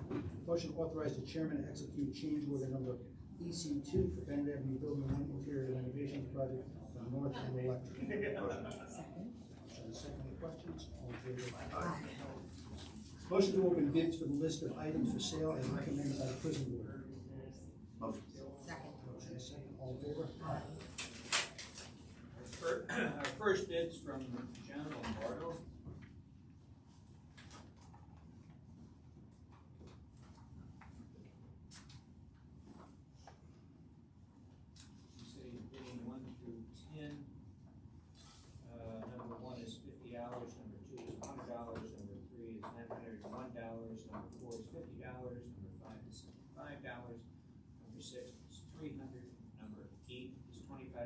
Motion to authorize the chairman to execute change order number EC2 for Bennett Avenue Building 1 interior renovation project from North End Electric. Motion. Second. Motion is second. Any questions? All in favor? Aye. Motion to open bids for the list of items for sale as recommended by the prison board. Motion. Second. Motion is second. All in favor? Aye. Our first bid's from John Lombardo. He said he's bidding 1 through 10. Number 1 is $50, number 2 is $100, number 3 is $901, number 4 is $50, number 5 is $75, number 6 is $300, number 8 is $25,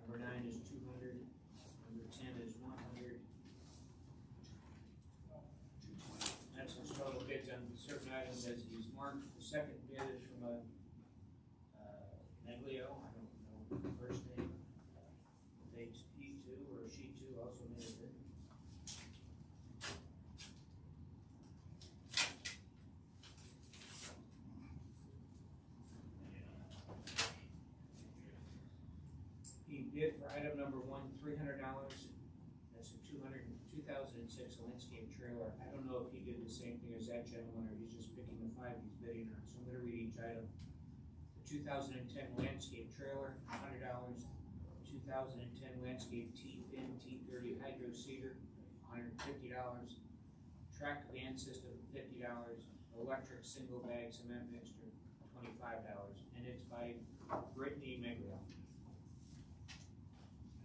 number 9 is $200, number 10 is $100. That's his total bids on certain items as he's marked. The second bid is from a Neglio, I don't know the first name. They, he too, or she too, also made a bid. He bid for item number 1, $300. That's a 2006 landscape trailer. I don't know if he did the same thing as that gentleman, or he's just picking the 5 he's bidding on. So I'm gonna read each item. The 2010 landscape trailer, $100. 2010 landscape T-fin T30 hydro seeder, $150. Track van system, $50. Electric single bag cement mixture, $25. And it's by Brittany Meglio.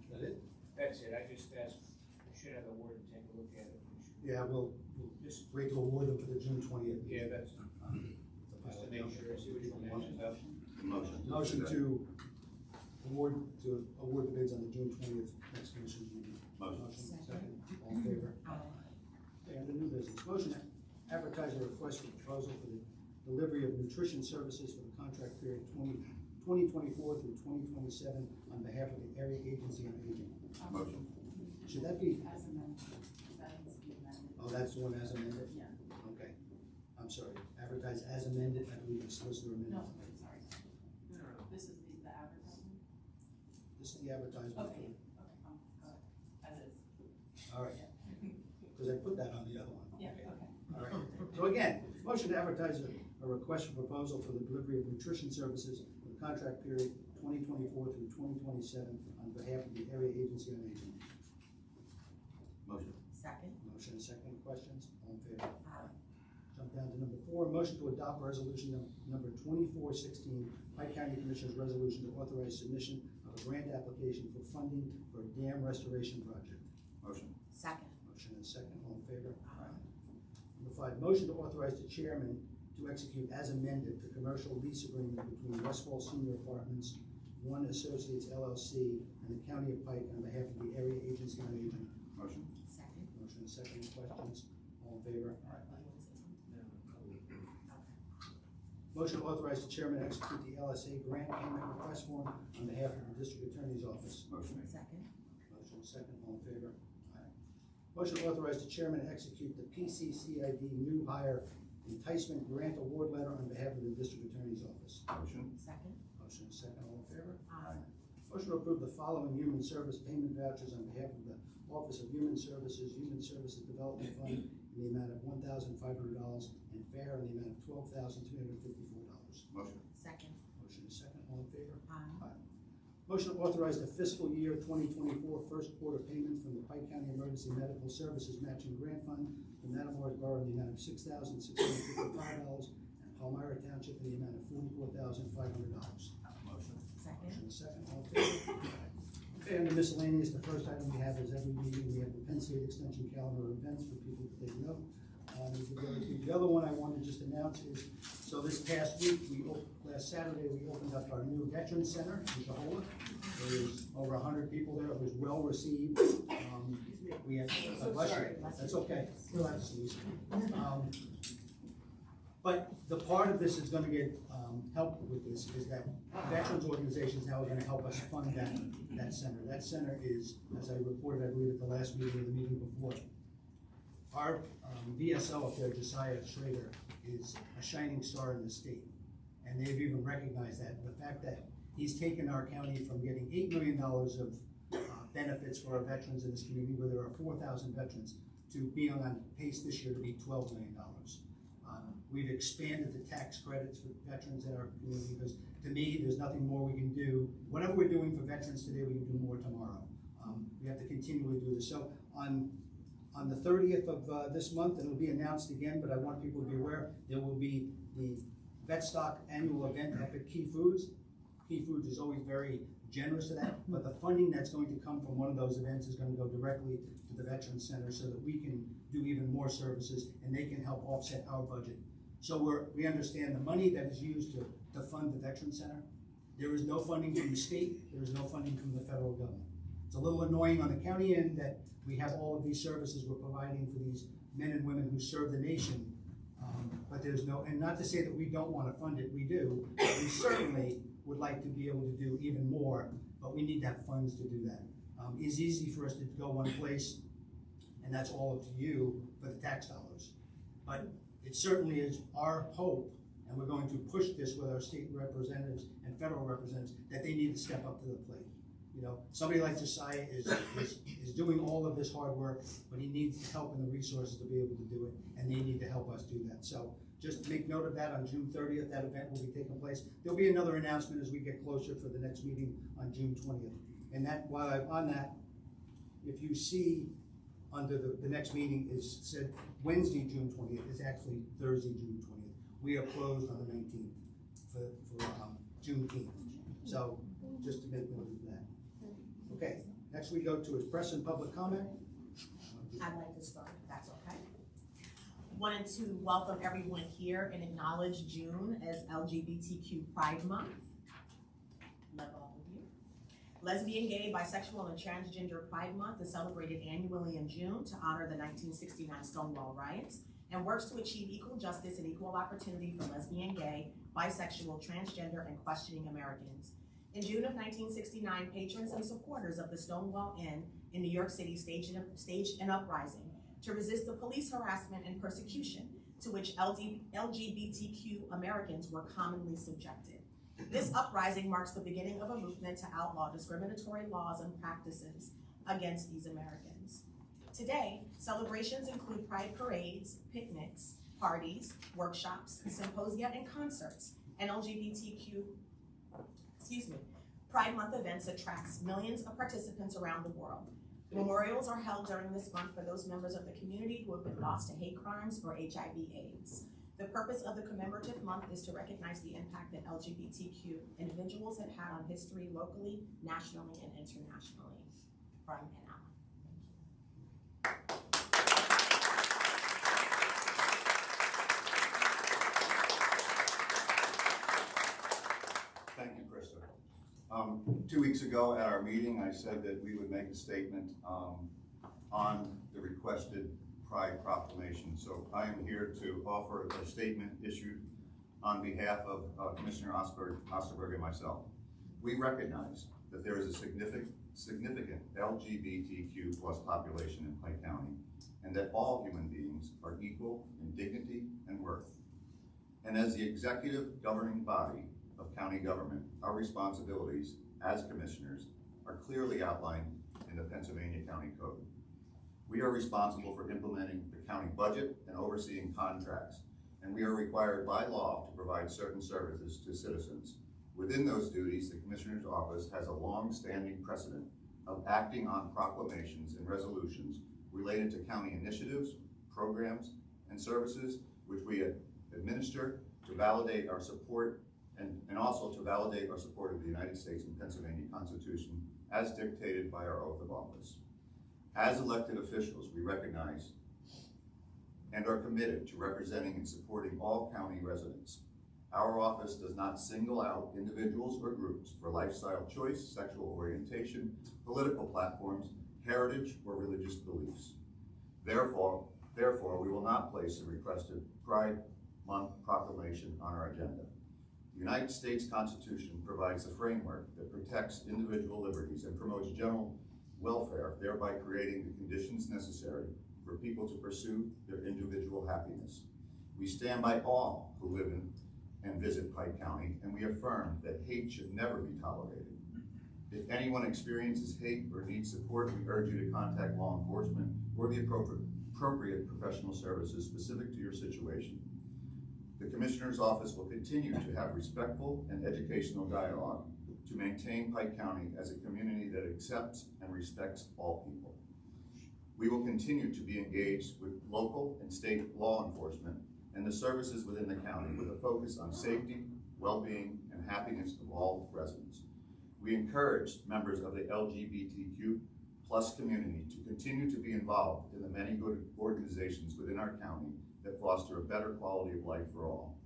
Is that it? That's it. I just asked, we should have a word to take a look at it. Yeah, we'll Just, wait to award them for the June 20th. yeah, that's, just to make sure, see which one matches up. Motion. Motion to award the bids on the June 20th next commission meeting. Motion. Second, all in favor? Okay, under new business, motion to advertise a request for proposal for the delivery of nutrition services for the contract period 2024 through 2027 on behalf of the Area Agency on Aging. Motion. Should that be, As amended. That needs to be amended. oh, that's the one as amended? Yeah. Okay, I'm sorry, advertise as amended, I believe it's solicitor amended. No, wait, sorry. No, no, no. This is the advertisement? This is the advertisement. Okay, go ahead. As is. All right, because I put that on the other one. Yeah, okay. All right, so again, motion to advertise a request for proposal for the delivery of nutrition services for the contract period 2024 through 2027 on behalf of the Area Agency on Aging. Motion. Second. Motion and second, questions, all in favor? Jump down to number 4, motion to adopt resolution number 2416, Pike County Commissioners resolution to authorize submission of a grant application for funding for a dam restoration project. Motion. Second. Motion and second, all in favor? Number 5, motion to authorize the chairman to execute as amended the commercial lease agreement between Westfall Senior Apartments, One Associates LLC, and the County of Pike on behalf of the Area Agency on Aging. Motion. Second. Motion and second, questions, all in favor? Motion to authorize the chairman to execute the LSA grant payment request form on behalf of the district attorney's office. Motion. Second. Motion second, all in favor? Aye. Motion to authorize the chairman to execute the PCCID new hire enticement grant award letter on behalf of the district attorney's office. Motion. Second. Motion second, all in favor? Aye. Motion to approve the following human service payment vouchers on behalf of the Office of Human Services, Human Services Development Fund in the amount of $1,500 and fair in the amount of $12,354. Motion. Second. Motion is second, all in favor? Aye. Motion to authorize the fiscal year 2024 first quarter payment from the Pike County Emergency Medical Services Matching Grant Fund to Matamoras Borough in the amount of $6,655 and Palmyra Township in the amount of $44,500. Motion. Second. Motion is second, all in favor? Okay, under miscellaneous, the first item we have is every meeting, we have the Penn State Extension calendar of events for people to take note. The other one I want to just announce is, so this past week, last Saturday, we opened up our new Veterans Center in Shahola. There was over 100 people there, it was well received. We had, that's okay, relax, Louise. But the part of this is gonna get help with this is that veterans organizations now are gonna help us fund that center. That center is, as I reported, I believe, at the last meeting or the meeting before, our VSO up there, Josiah Schrader, is a shining star in the state. And they've even recognized that. The fact that he's taken our county from getting $8 million of benefits for our veterans in this community, where there are 4,000 veterans, to being on pace this year to be $12 million. We've expanded the tax credits for veterans in our community, because to me, there's nothing more we can do. Whatever we're doing for veterans today, we can do more tomorrow. We have to continually do this. So on the 30th of this month, and it'll be announced again, but I want people to be aware, there will be the Vetstock annual event up at Key Foods. Key Foods is always very generous to that, but the funding that's going to come from one of those events is going to go directly to the Veterans Center so that we can do even more services and they can help offset our budget. So we understand the money that is used to fund the Veterans Center. There is no funding from the state, there is no funding from the federal government. It's a little annoying on the county end that we have all of these services we're providing for these men and women who serve the nation. But there's no, and not to say that we don't want to fund it, we do. We certainly would like to be able to do even more, but we need to have funds to do that. It's easy for us to go one place, and that's all up to you for the tax dollars. But it certainly is our hope, and we're going to push this with our state representatives and federal representatives, that they need to step up to the plate. You know, somebody like Josiah is doing all of this hard work, but he needs the help and the resources to be able to do it, and they need to help us do that. So just make note of that. On June 30th, that event will be taking place. There'll be another announcement as we get closer for the next meeting on June 20th. And that, while I'm on that, if you see under the next meeting is said Wednesday, June 20th, it's actually Thursday, June 20th. We are closed on the 19th for Juneteenth. So just to make note of that. Okay, next we go to is press and public comment. I'd like to start, if that's okay. Wanted to welcome everyone here and acknowledge June as LGBTQ Pride Month. Love all of you. Lesbian, Gay, Bisexual, and Transgender Pride Month is celebrated annually in June to honor the 1969 Stonewall riots and works to achieve equal justice and equal opportunity for lesbian, gay, bisexual, transgender, and questioning Americans. In June of 1969, patrons and supporters of the Stonewall Inn in New York City staged an uprising to resist the police harassment and persecution to which LGBTQ Americans were commonly subjected. This uprising marks the beginning of a movement to outlaw discriminatory laws and practices against these Americans. Today, celebrations include pride parades, picnics, parties, workshops, symposia, and concerts, and Pride Month events attracts millions of participants around the world. Memorials are held during this month for those members of the community who have been lost to hate crimes or HIV/AIDS. The purpose of the commemorative month is to recognize the impact that LGBTQ individuals have had on history locally, nationally, and internationally. From and out. Thank you, Krista. 2 weeks ago at our meeting, I said that we would make a statement on the requested Pride proclamation. So I am here to offer a statement issued on behalf of Commissioner Osterberg and myself. We recognize that there is a significant LGBTQ plus population in Pike County, and that all human beings are equal in dignity and worth. And as the executive governing body of county government, our responsibilities as commissioners are clearly outlined in the Pennsylvania County Code. We are responsible for implementing the county budget and overseeing contracts, and we are required by law to provide certain services to citizens. Within those duties, the Commissioner's Office has a long-standing precedent of acting on proclamations and resolutions related to county initiatives, programs, and services which we administer to validate our support and also to validate our support of the United States and Pennsylvania Constitution as dictated by our oath of office. As elected officials, we recognize and are committed to representing and supporting all county residents. Our office does not single out individuals or groups for lifestyle choice, sexual orientation, political platforms, heritage, or religious beliefs. Therefore, we will not place the requested Pride Month proclamation on our agenda. The United States Constitution provides a framework that protects individual liberties and promotes general welfare, thereby creating the conditions necessary for people to pursue their individual happiness. We stand by all who live in and visit Pike County, and we affirm that hate should never be tolerated. If anyone experiences hate or needs support, we urge you to contact law enforcement or the appropriate professional services specific to your situation. The Commissioner's Office will continue to have respectful and educational dialogue to maintain Pike County as a community that accepts and respects all people. We will continue to be engaged with local and state law enforcement and the services within the county with a focus on safety, well-being, and happiness of all residents. We encourage members of the LGBTQ plus community to continue to be involved in the many good organizations within our county that foster a better quality of life for all.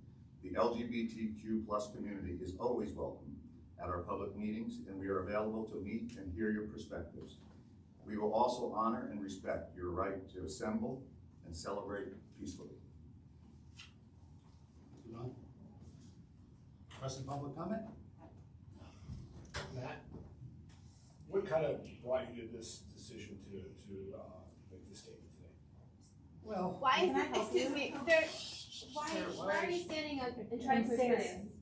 The LGBTQ plus community is always welcome at our public meetings, and we are available to meet and hear your perspectives. We will also honor and respect your right to assemble and celebrate peacefully. Press and public comment? Matt, what kind of brought you to this decision to make this statement today? Well, Why is it, excuse me, why are you standing up and trying to say this?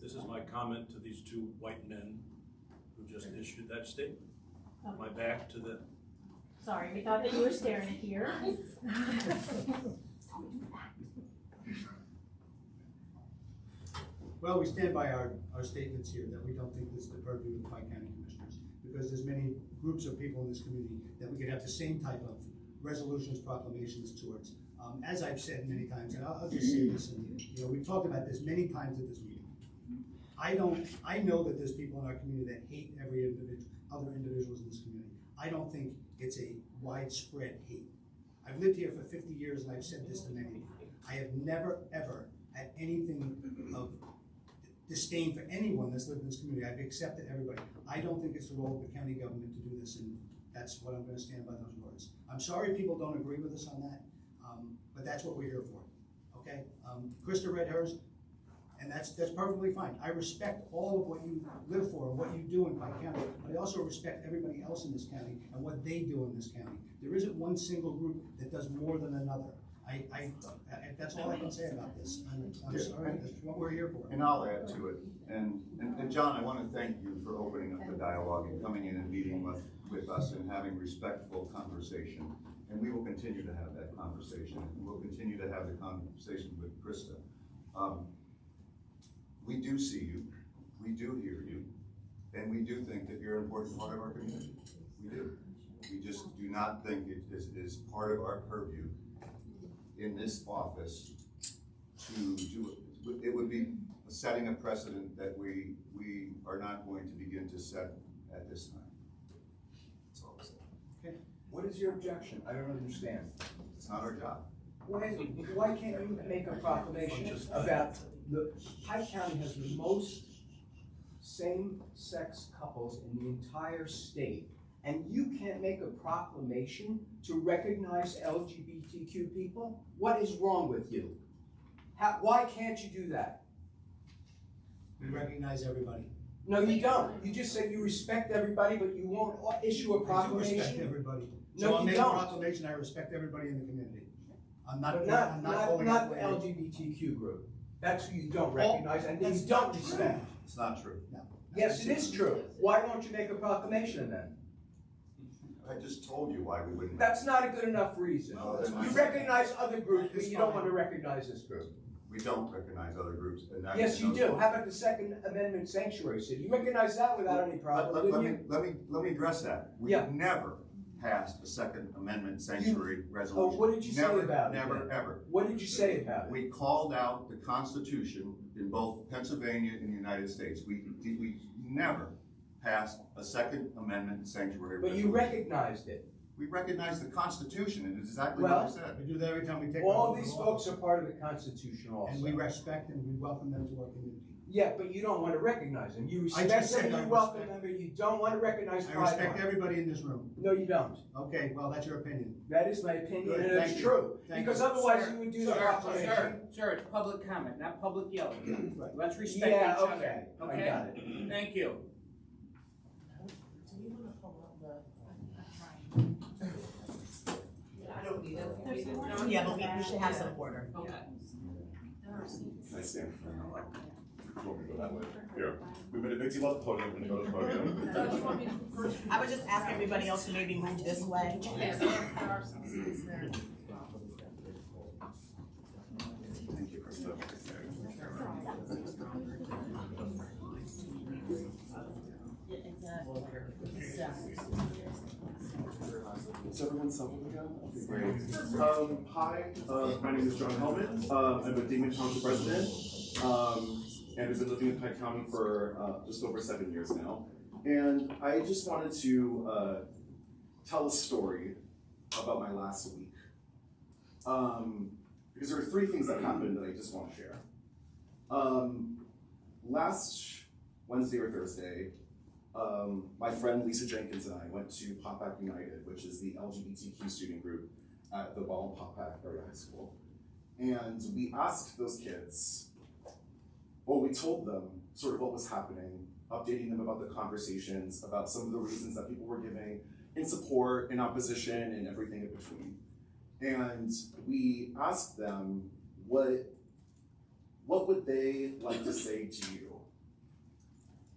This is my comment to these two white men who just issued that statement. My back to them. Sorry, we thought that you were staring at here. well, we stand by our statements here that we don't think this is the purview of the Pike County Commissioners, because there's many groups of people in this community that we could have the same type of resolutions, proclamations towards. As I've said many times, and I'll just say this, and we've talked about this many times at this meeting. I know that there's people in our community that hate other individuals in this community. I don't think it's a widespread hate. I've lived here for 50 years, and I've said this to many. I have never, ever had anything of disdain for anyone that's lived in this community. I've accepted everybody. I don't think it's the role of the county government to do this, and that's what I'm gonna stand by those words. I'm sorry people don't agree with us on that, but that's what we're here for, okay? Krista read hers, and that's perfectly fine. I respect all of what you live for and what you do in Pike County, but I also respect everybody else in this county and what they do in this county. There isn't one single group that does more than another. That's all I can say about this. I'm sorry, that's what we're here for. And I'll add to it. And John, I want to thank you for opening up the dialogue and coming in and meeting with us and having respectful conversation. And we will continue to have that conversation. And we'll continue to have the conversation with Krista. We do see you, we do hear you, and we do think that you're an important part of our community. We do. We just do not think it is part of our purview in this office to do it. It would be setting a precedent that we are not going to begin to set at this time. That's all I'm saying. Okay. What is your objection? I don't understand. It's not our job. Why can't you make a proclamation about Pike County has the most same-sex couples in the entire state, and you can't make a proclamation to recognize LGBTQ people? What is wrong with you? Why can't you do that? We recognize everybody. No, you don't. You just said you respect everybody, but you won't issue a proclamation. I do respect everybody. No, so I'll you make don't. a proclamation. I respect everybody in the community. I'm not. But I'm not calling not out the anybody. LGBTQ group. That's who you don't recognize and you don't respect. It's not true. No. Yes, it is true. Why don't you make a proclamation then? I just told you why we wouldn't. That's not a good enough reason. No, that's You not. recognize other groups, but It's you don't fine. want to recognize this group. We don't recognize other groups. And that Yes, you those- do. How about the Second Amendment sanctuary city? You recognize that without any problem, didn't you? Let me address that. We've Yeah. never passed a Second Amendment sanctuary Oh, resolution. what did you say about it? Never, then? ever. What did you say about it? We called out the Constitution in both Pennsylvania and the United States. We never passed a Second Amendment sanctuary But resolution. you recognized it. We recognize the Constitution, and it's exactly what I said. We do that every time we take. All over these the law. folks are part of the Constitution also. And we respect and we welcome them to our community. Yeah, but you don't want to recognize them. You I respect just them said and I you welcome respect- them, but you don't want to recognize I Pride respect Month. everybody in this room. No, you don't. Okay, well, that's your opinion. That is my opinion, Good, and thank it's you. true. Thank Because you. otherwise you would do the Sir, proclamation. sir, it's public comment, not public yelling. Right. Let's respect Yeah, each other. okay. I Okay? got it. Thank you. Do we want to pull up the? I don't need it. Yeah, but we should have some order. Okay. I stand for no. You want me to go that way? Here. We've been a big deal about the podium. We're gonna go to the podium. I would just ask everybody else to maybe move this way. Yes, there are some seats there. Thank you, Krista. Is everyone settled again? Okay, great. Hi, my name is John Hellman. I'm a Damon Township resident, and I've been living in Pike County for just over 7 years now. And I just wanted to tell a story about my last week. Because there are 3 things that happened that I just want to share. Last Wednesday or Thursday, my friend Lisa Jenkins and I went to Pop Back United, which is the LGBTQ student group at the Ball and Pop Back Area High School. And we asked those kids, well, we told them sort of what was happening, updating them about the conversations, about some of the reasons that people were giving in support, in opposition, and everything in between. And we asked them, what would they like to say to you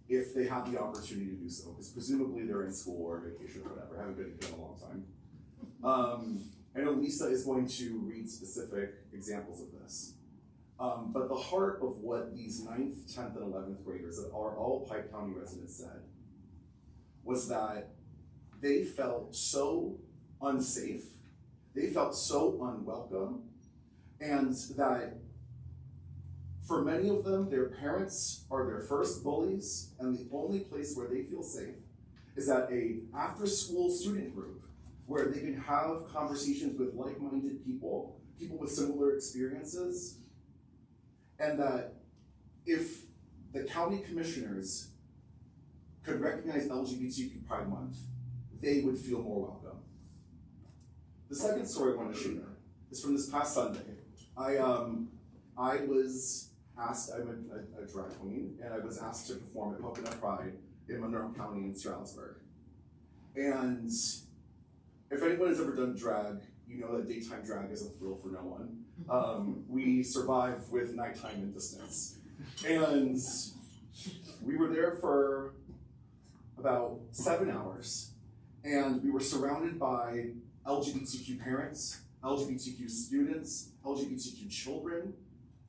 if they had the opportunity to do so? Because presumably they're in school or vacation or whatever, haven't been here in a long time. I know Lisa is going to read specific examples of this. But the heart of what these 9th, 10th, and 11th graders that are all Pike County residents said was that they felt so unsafe, they felt so unwelcome, and that for many of them, their parents are their first bullies, and the only place where they feel safe is at a after-school student group where they can have conversations with like-minded people, people with similar experiences, and that if the county commissioners could recognize LGBTQ Pride Month, they would feel more welcome. The second story I want to share is from this past Sunday. I was asked, I'm a drag queen, and I was asked to perform at Coconut Pride in Monroe County in Stroudsburg. And if anyone has ever done drag, you know that daytime drag is a thrill for no one. We survive with nighttime and distance. And we were there for about 7 hours, and we were surrounded by LGBTQ parents, LGBTQ students, LGBTQ children,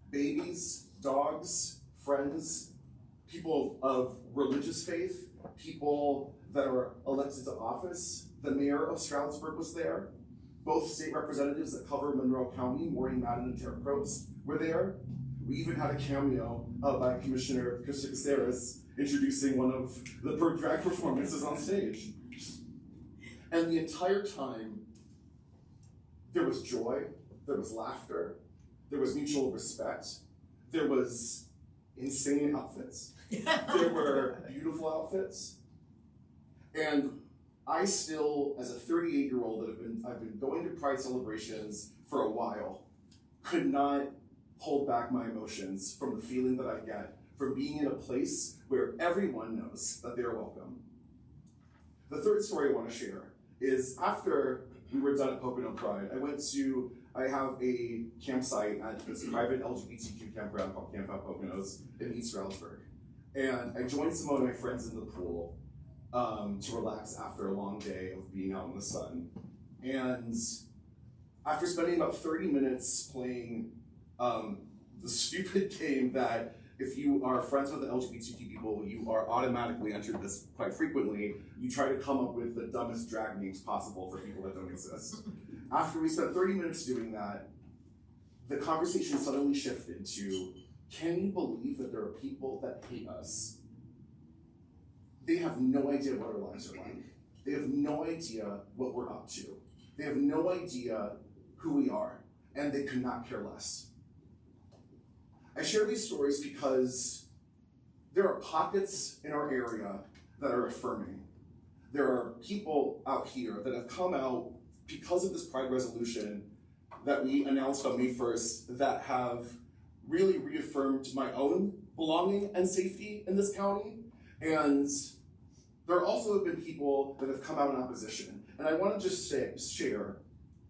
babies, dogs, friends, people of religious faith, people that are elected to office. The mayor of Stroudsburg was there. Both state representatives that cover Monroe County, Maureen Madden and Tara Probst, were there. We even had a cameo by Commissioner Caceres introducing one of the drag performances on stage. And the entire time, there was joy, there was laughter, there was mutual respect, there was insane outfits, there were beautiful outfits, and I still, as a 38-year-old that I've been going to Pride celebrations for a while, could not hold back my emotions from the feeling that I get from being in a place where everyone knows that they're welcome. The third story I want to share is after we were done at Coconut Pride, I have a campsite at this private LGBTQ campground called Camp Out Poconos in East Stroudsburg. And I joined some of my friends in the pool to relax after a long day of being out in the sun. And after spending about 30 minutes playing the stupid game that if you are friends with the LGBTQ people, you are automatically entered this quite frequently, you try to come up with the dumbest drag names possible for people that don't exist. After we spent 30 minutes doing that, the conversation suddenly shifted to, can you believe that there are people that hate us? They have no idea what our lives are like. They have no idea what we're up to. They have no idea who we are, and they could not care less. I share these stories because there are pockets in our area that are affirming. There are people out here that have come out because of this Pride resolution that we announced on May 1st that have really reaffirmed my own belonging and safety in this county. And there also have been people that have come out in opposition. And I want to just share,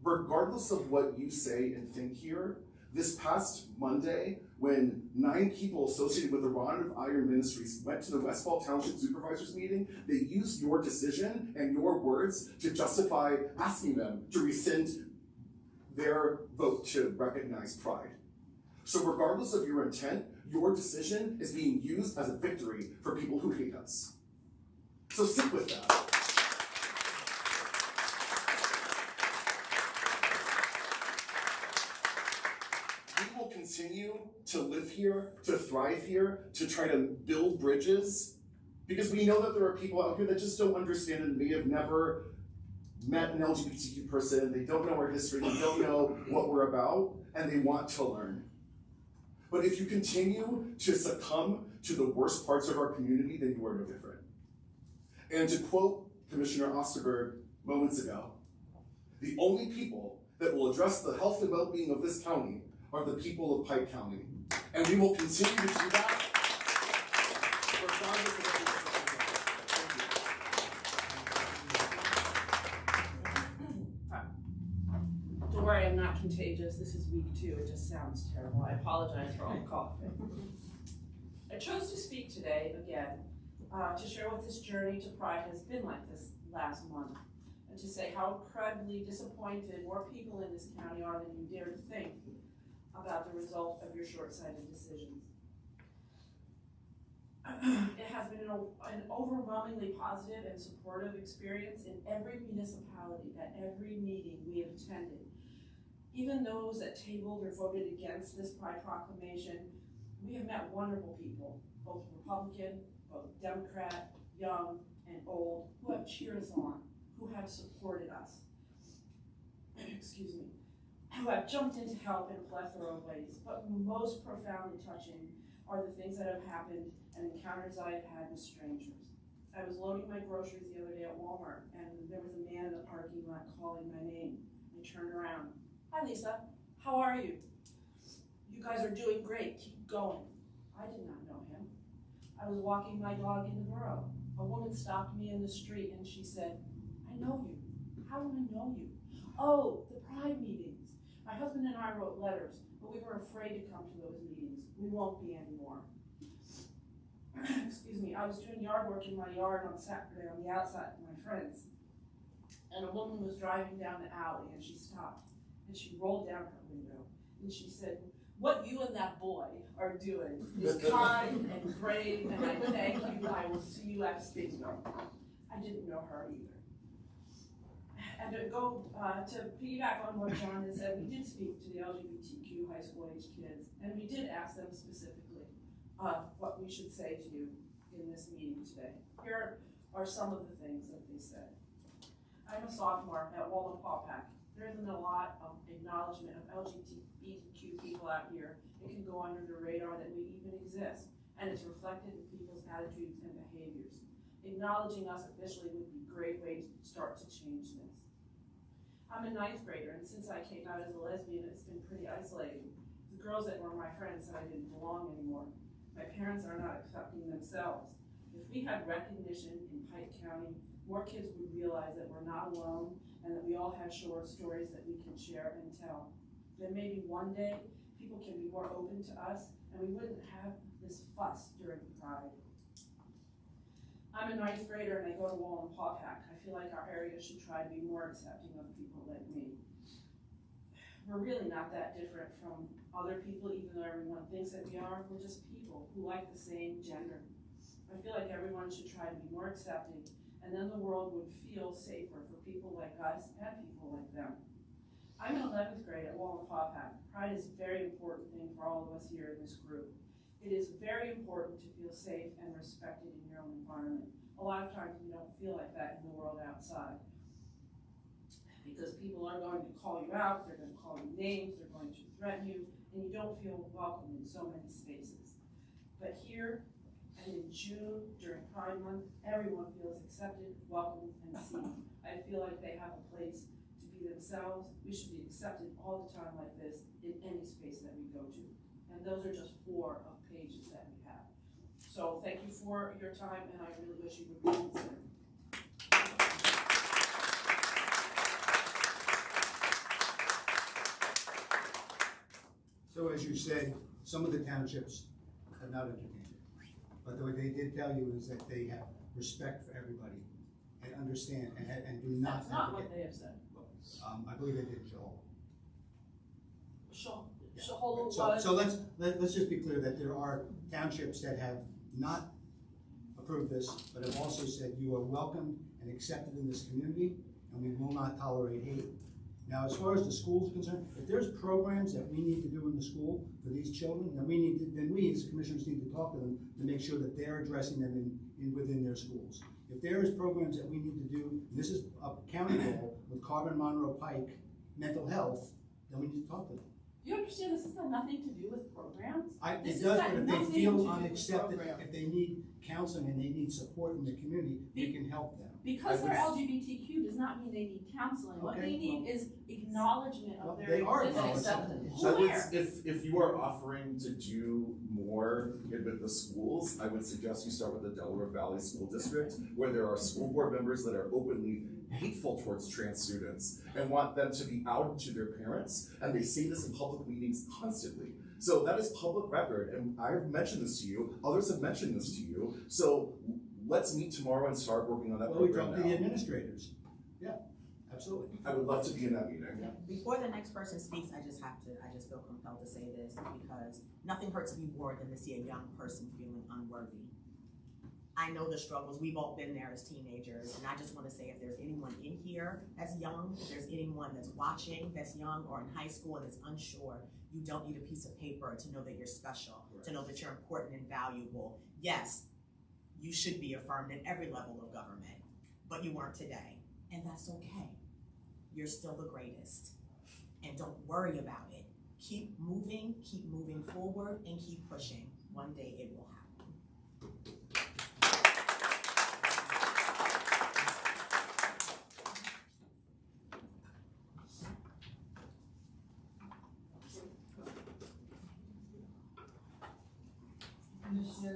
regardless of what you say and think here, this past Monday, when 9 people associated with the Rod of Iron Ministries went to the Westfall Township Supervisors meeting, they used your decision and your words to justify asking them to rescind their vote to recognize Pride. So regardless of your intent, your decision is being used as a victory for people who hate us. So sit with that. We will continue to live here, to thrive here, to try to build bridges, because we know that there are people out here that just don't understand and may have never met an LGBTQ person, they don't know our history, they don't know what we're about, and they want to learn. But if you continue to succumb to the worst parts of our community, then you are no different. And to quote Commissioner Osterberg moments ago, the only people that will address the health and well-being of this county are the people of Pike County. And we will continue to do that. Don't worry, I'm not contagious. This is week 2. It just sounds terrible. I apologize for all the coughing. I chose to speak today again to share what this journey to Pride has been like this last month, and to say how incredibly disappointed more people in this county are than you dare to think about the result of your short-sighted decisions. It has been an overwhelmingly positive and supportive experience in every municipality, at every meeting we have attended. Even those that tabled or voted against this Pride proclamation, we have met wonderful people, both Republican, both Democrat, young and old, who have cheered us on, who have supported us, excuse me, who have jumped in to help in a plethora of ways. But most profoundly touching are the things that have happened and encounters I have had with strangers. I was loading my groceries the other day at Walmart, and there was a man in the parking lot calling my name. I turned around. Hi, Lisa. How are you? You guys are doing great. Keep going. I did not know him. I was walking my dog in the borough. A woman stopped me in the street and she said, I know you. How do I know you? Oh, the Pride meetings. My husband and I wrote letters, but we were afraid to come to those meetings. We won't be anymore. Excuse me, I was doing yard work in my yard on Saturday on the outside with my friends. And a woman was driving down the alley and she stopped and she rolled down her window and she said, what you and that boy are doing is kind and brave, and I thank you. I will see you at bingo. I didn't know her either. And to go to piggyback on what John had said, we did speak to the LGBTQ high school age kids, and we did ask them specifically what we should say to you in this meeting today. Here are some of the things that they said. I'm a sophomore at Walden Paupack. There isn't a lot of acknowledgement of LGBTQ people out here. It can go under the radar that we even exist, and it's reflected in people's attitudes and behaviors. Acknowledging us officially would be a great way to start to change this. I'm a 9th grader, and since I came out as a lesbian, it's been pretty isolating. The girls that were my friends said I didn't belong anymore. My parents are not accepting themselves. If we had recognition in Pike County, more kids would realize that we're not alone and that we all have short stories that we can share and tell. Then maybe one day, people can be more open to us and we wouldn't have this fuss during Pride. I'm a 9th grader and I go to Walden Paupack. I feel like our area should try to be more accepting of people like me. We're really not that different from other people, even though everyone thinks that we are. We're just people who like the same gender. I feel like everyone should try to be more accepting, and then the world would feel safer for people like us and people like them. I'm in 11th grade at Walden Paupack. Pride is a very important thing for all of us here in this group. It is very important to feel safe and respected in your own environment. A lot of times we don't feel like that in the world outside, because people are going to call you out, they're going to call you names, they're going to threaten you, and you don't feel welcome in so many spaces. But here, and in June, during Pride Month, everyone feels accepted, welcomed, and seen. I feel like they have a place to be themselves. We should be accepted all the time like this in any space that we go to. And those are just 4 of pages that we have. So thank you for your time, and I really wish you would reconsider. So as you said, some of the townships have not entertained it. But what they did tell you is that they have respect for everybody and understand and do not. That's not what they have said. I believe they did Joel. Shahol was. So let's just be clear that there are townships that have not approved this, but have also said you are welcome and accepted in this community, and we will not tolerate hate. Now, as far as the school is concerned, if there's programs that we need to do in the school for these children, then we as commissioners need to talk to them to make sure that they're addressing them within their schools. If there is programs that we need to do, and this is a county goal with Carbon Monroe Pike mental health, then we need to talk to them. You understand this has got nothing to do with programs? It does, but if they feel unaccepted, if they need counseling and they need support in the community, we can help them. Because they're LGBTQ does not mean they need counseling. What they need is acknowledgement of their existence. If you are offering to do more with the schools, I would suggest you start with the Delaware Valley School District, where there are school board members that are openly hateful towards trans students and want them to be out to their parents, and they say this in public meetings constantly. So that is public record, and I've mentioned this to you, others have mentioned this to you, so let's meet tomorrow and start working on that program now. We talk to the administrators. Yeah, absolutely. I would love to be in that meeting. Yeah. Before the next person speaks, I just feel compelled to say this, because nothing hurts me more than to see a young person feeling unworthy. I know the struggles, we've all been there as teenagers, and I just want to say if there's anyone in here that's young, if there's anyone that's watching that's young or in high school and is unsure, you don't need a piece of paper to know that you're special, to know that you're important and valuable. Yes, you should be affirmed at every level of government, but you weren't today, and that's okay. You're still the greatest, and don't worry about it. Keep moving forward, and keep pushing. One day it will happen.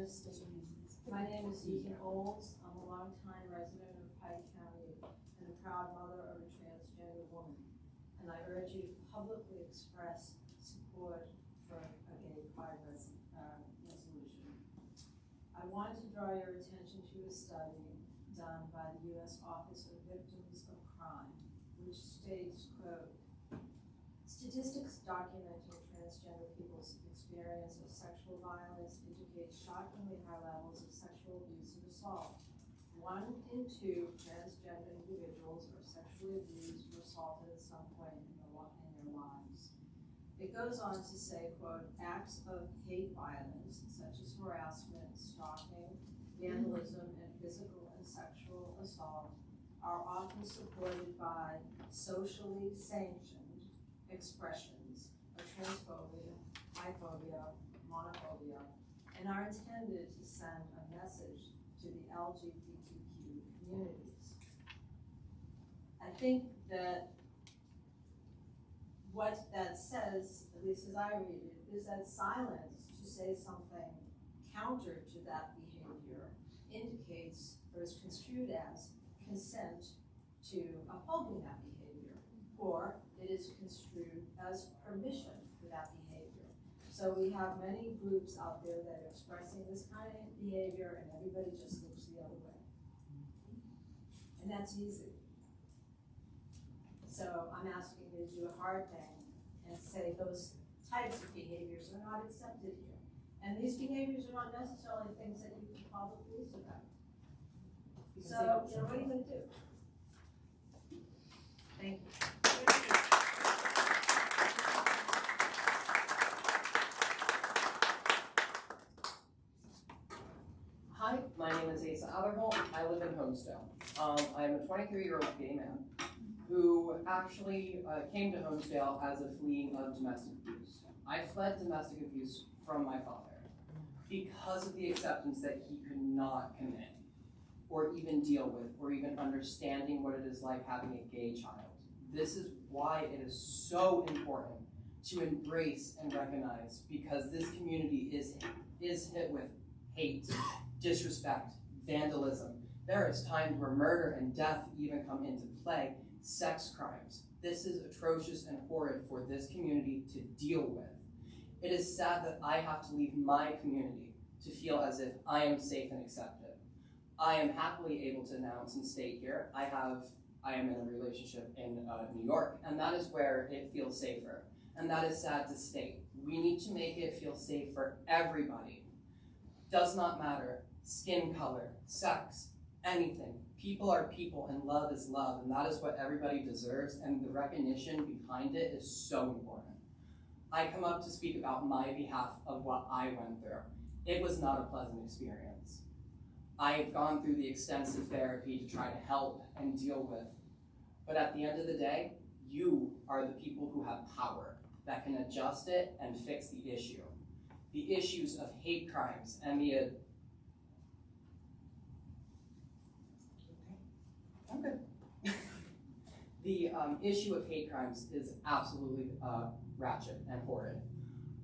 My name is Susan Olds. I'm a longtime resident of Pike County and a proud mother of a transgender woman. And I urge you to publicly express support for a gay pride resolution. I wanted to draw your attention to a study done by the U.S. Office of Victims of Crime, which states, quote, statistics documenting transgender people's experience of sexual violence indicate shockingly high levels of sexual abuse and assault. 1 in 2 transgender individuals are sexually abused or assaulted at some point in their lives. It goes on to say, quote, acts of hate violence, such as harassment, stalking, vandalism, and physical and sexual assault, are often supported by socially sanctioned expressions of transphobia, biphobia, monophobia, and are intended to send a message to the LGBTQ communities. I think that what that says, at least as I read it, is that silence to say something counter to that behavior indicates or is construed as consent to upholding that behavior, or it is construed as permission for that behavior. So we have many groups out there that are expressing this kind of behavior and everybody just looks the other way. And that's easy. So I'm asking you to do a hard thing and say those types of behaviors are not accepted here. And these behaviors are not necessarily things that you can call the police about. So, you know, what are you going to do? Thank you. Hi, my name is Asa Otherholt. I live in Homestead. I am a 23-year-old gay man who actually came to Homestead as a fleeing of domestic abuse. I fled domestic abuse from my father because of the acceptance that he could not commit or even deal with or even understanding what it is like having a gay child. This is why it is so important to embrace and recognize, because this community is hit with hate, disrespect, vandalism. There is times where murder and death even come into play, sex crimes. This is atrocious and horrid for this community to deal with. It is sad that I have to leave my community to feel as if I am safe and accepted. I am happily able to announce and state here, I am in a relationship in New York, and that is where it feels safer. And that is sad to state. We need to make it feel safe for everybody. Does not matter, skin color, sex, anything. People are people and love is love, and that is what everybody deserves, and the recognition behind it is so important. I come up to speak about my behalf of what I went through. It was not a pleasant experience. I have gone through the extensive therapy to try to help and deal with, but at the end of the day, you are the people who have power that can adjust it and fix the issue. The issues of hate crimes and the the issue of hate crimes is absolutely ratchet and horrid.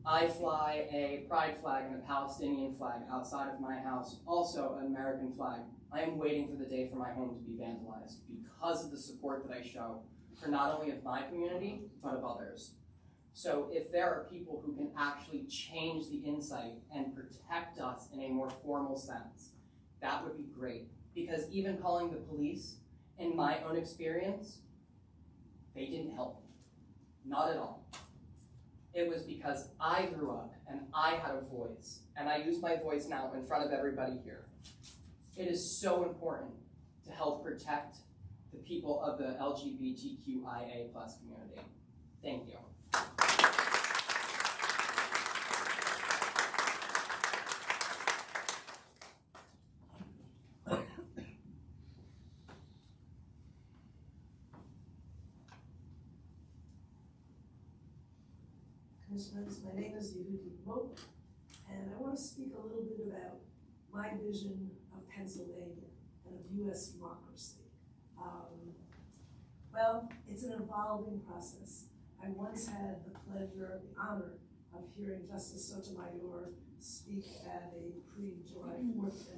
I fly a pride flag and a Palestinian flag outside of my house, also an American flag. I am waiting for the day for my home to be vandalized because of the support that I show for not only of my community, but of others. So if there are people who can actually change the insight and protect us in a more formal sense, that would be great. Because even calling the police, in my own experience, they didn't help me. Not at all. It was because I grew up and I had a voice, and I use my voice now in front of everybody here. It is so important to help protect the people of the LGBTQIA+ community. Thank you. Commissioners, my name is Yehudi Moak, and I want to speak a little bit about my vision of Pennsylvania and of U.S. democracy. Well, it's an evolving process. I once had the pleasure, the honor of hearing Justice Sotomayor speak at a pre-July 4th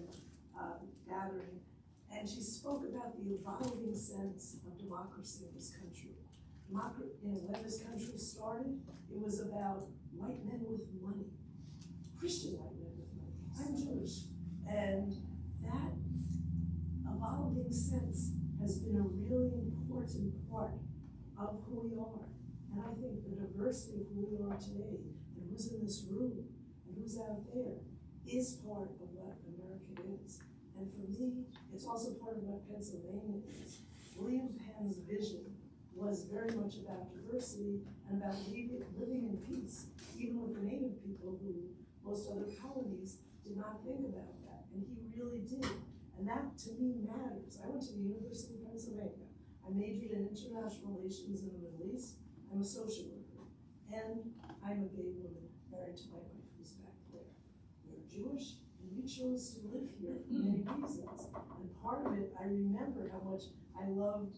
gathering, and she spoke about the evolving sense of democracy in this country. When this country started, it was about white men with money, Christian white men with money. I'm Jewish, and that evolving sense has been a really important part of who we are. And I think the diversity of who we are today, and who's in this room, and who's out there, is part of what America is. And for me, it's also part of what Pennsylvania is. William Penn's vision was very much about diversity and about living in peace, even with the native people who most other colonies did not think about that. And he really did. And that, to me, matters. I went to the University of Pennsylvania. I majored in international relations in the Middle East. I'm a social worker. And I'm a gay woman married to my wife who's back there. We're Jewish, and we chose to live here for many reasons. And part of it, I remember how much I loved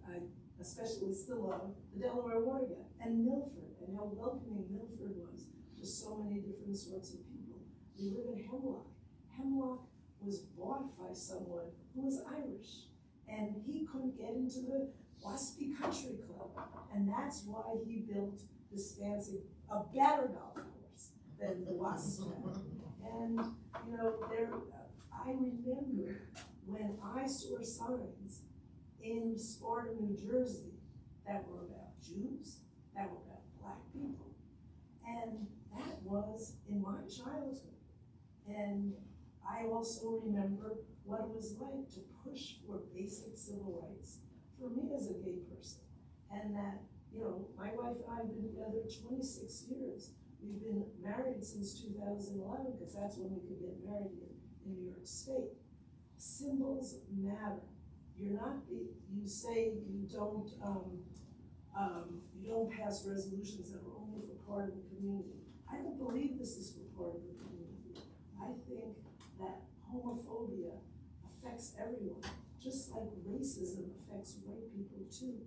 I especially still love the Delaware Water Gap and Milford, and how welcoming Milford was to so many different sorts of people. We live in Hemlock. Hemlock was bought by someone who was Irish, and he couldn't get into the Waspy Country Club, and that's why he built this fancy, a better golf course than the Wasp. And I remember when I saw signs in Sparta, New Jersey, that were about Jews, that were about Black people, and that was in my childhood. And I also remember what it was like to push for basic civil rights for me as a gay person. And that, my wife and I have been together 26 years. We've been married since 2011, because that's when we could get married here in New York State. Symbols matter. You say you don't pass resolutions that are only for part of the community. I don't believe this is for part of the community. I think that homophobia affects everyone, just like racism affects white people too.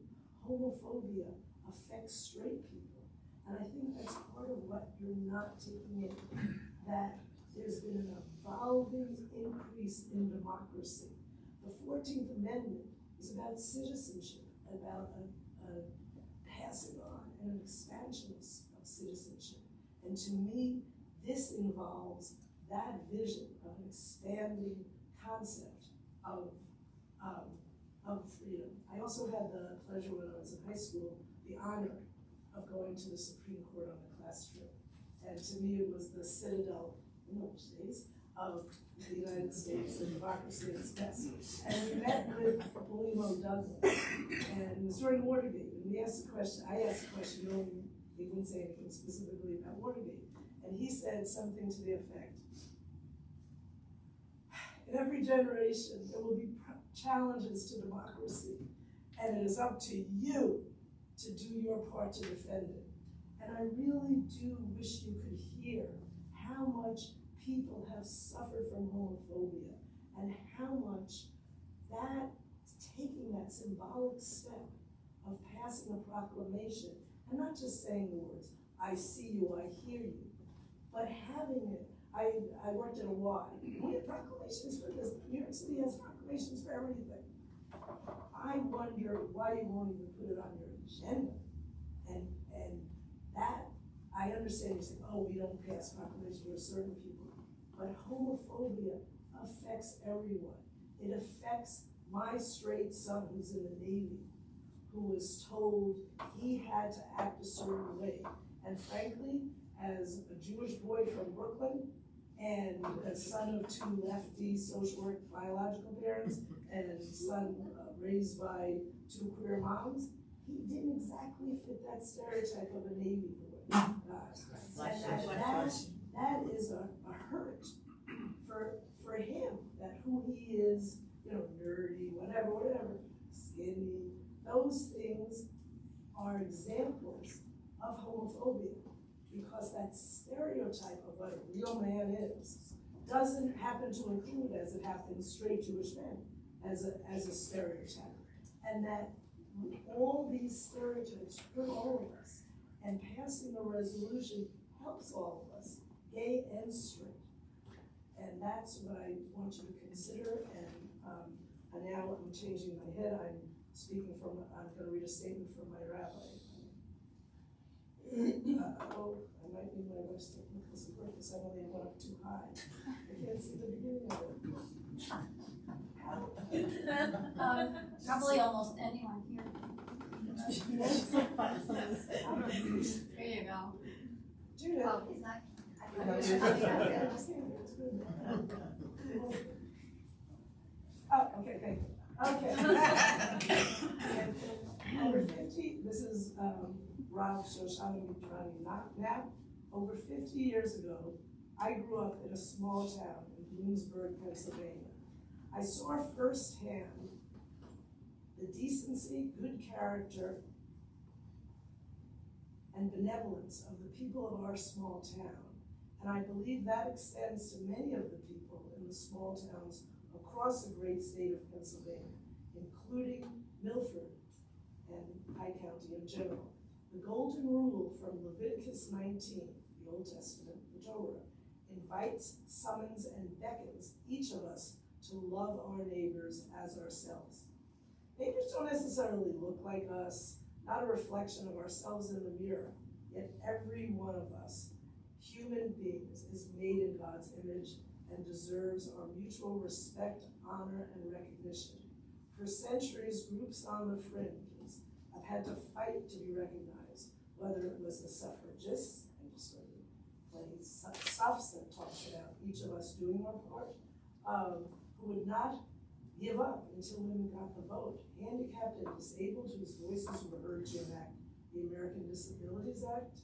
Homophobia affects straight people. And I think that's part of what you're not taking in, that there's been an evolving increase in democracy. The 14th Amendment is about citizenship, about a passing on and an expansion of citizenship. And to me, this involves that vision of an expanding concept of freedom. I also had the pleasure when I was in high school, the honor of going to the Supreme Court on a class trip. And to me, it was the citadel in those days of the United States and democracy at its best. And we met with William O. Douglas, and it was during Watergate. And I asked a question, knowing he wouldn't say anything specifically about Watergate. And he said something to the effect, in every generation, there will be challenges to democracy, and it is up to you to do your part to defend it. And I really do wish you could hear how much people have suffered from homophobia, and how much that, taking that symbolic step of passing a proclamation, and not just saying the words, I see you, I hear you, but having it. I worked at a Y. We had proclamations for this. New York City has proclamations for everything. I wonder why you won't even put it on your agenda. And that, I understand you saying, oh, we don't pass proclamations for certain people. But homophobia affects everyone. It affects my straight son who's in the Navy, who was told he had to act a certain way. And frankly, as a Jewish boy from Brooklyn, and a son of two lefty social work biological parents, and a son raised by two queer moms, he didn't exactly fit that stereotype of a Navy boy. That is a hurt for him, that who he is, nerdy, whatever, skinny, those things are examples of homophobia. Because that stereotype of what a real man is doesn't happen to include, as it happens, straight Jewish men as a stereotype. And that all these stereotypes hurt all of us. And passing a resolution helps all of us. gay and straight. And that's what I want you to consider, and now I'm changing my head, I'm gonna read a statement from my rabbi. I might need my wife's technical support because I only went up too high. I can't see the beginning of it. Probably almost anyone here. There you go. Judith. Oh, he's not. Oh, okay, thank you. Okay. Over 50, this is Rav Shoshana Mitrani. Now, over 50 years ago, I grew up in a small town in Bloomsburg, Pennsylvania. I saw firsthand the decency, good character, and benevolence of the people of our small town. And I believe that extends to many of the people in the small towns across the great state of Pennsylvania, including Milford and Pike County in general. The golden rule from Leviticus 19, the Old Testament, the Torah, invites, summons, and beckons each of us to love our neighbors as ourselves. Neighbors don't necessarily look like us, not a reflection of ourselves in the mirror, yet every one of us, human beings, is made in God's image and deserves our mutual respect, honor, and recognition. For centuries, groups on the fringes have had to fight to be recognized, whether it was the suffragists, and just sort of playing stuffs that talks about each of us doing our part, who would not give up until women got the vote, handicapped and disabled whose voices were heard to enact the American Disabilities Act,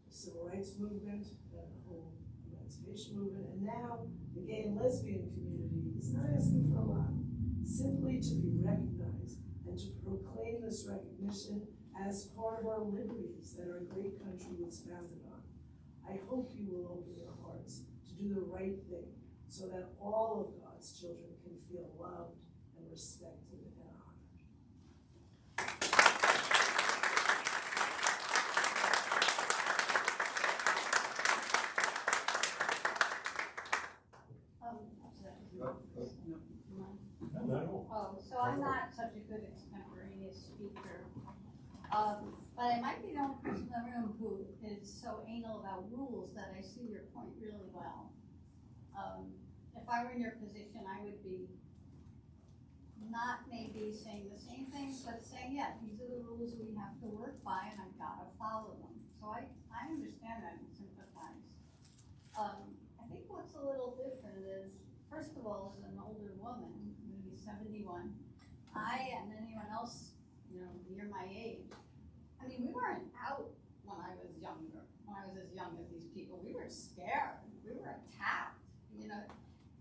the Civil Rights Movement, the whole emancipation movement, and now the gay and lesbian community is not asking for a lot, simply to be recognized and to proclaim this recognition as part of our liberties that our great country was founded on. I hope you will open your hearts to do the right thing so that all of God's children can feel loved and respected and honored. Oh, so I'm not such a good extemporaneous speaker, but I might be the only person in the room who is so anal about rules that I see your point really well. If I were in your position, I would be not maybe saying the same things, but saying, yeah, these are the rules we have to work by, and I've got to follow them. So I understand that and sympathize. I think what's a little different is, first of all, as an older woman, maybe 71, I and anyone else, near my age, I mean, we weren't out when I was younger, when I was as young as these people. We were scared. We were attacked.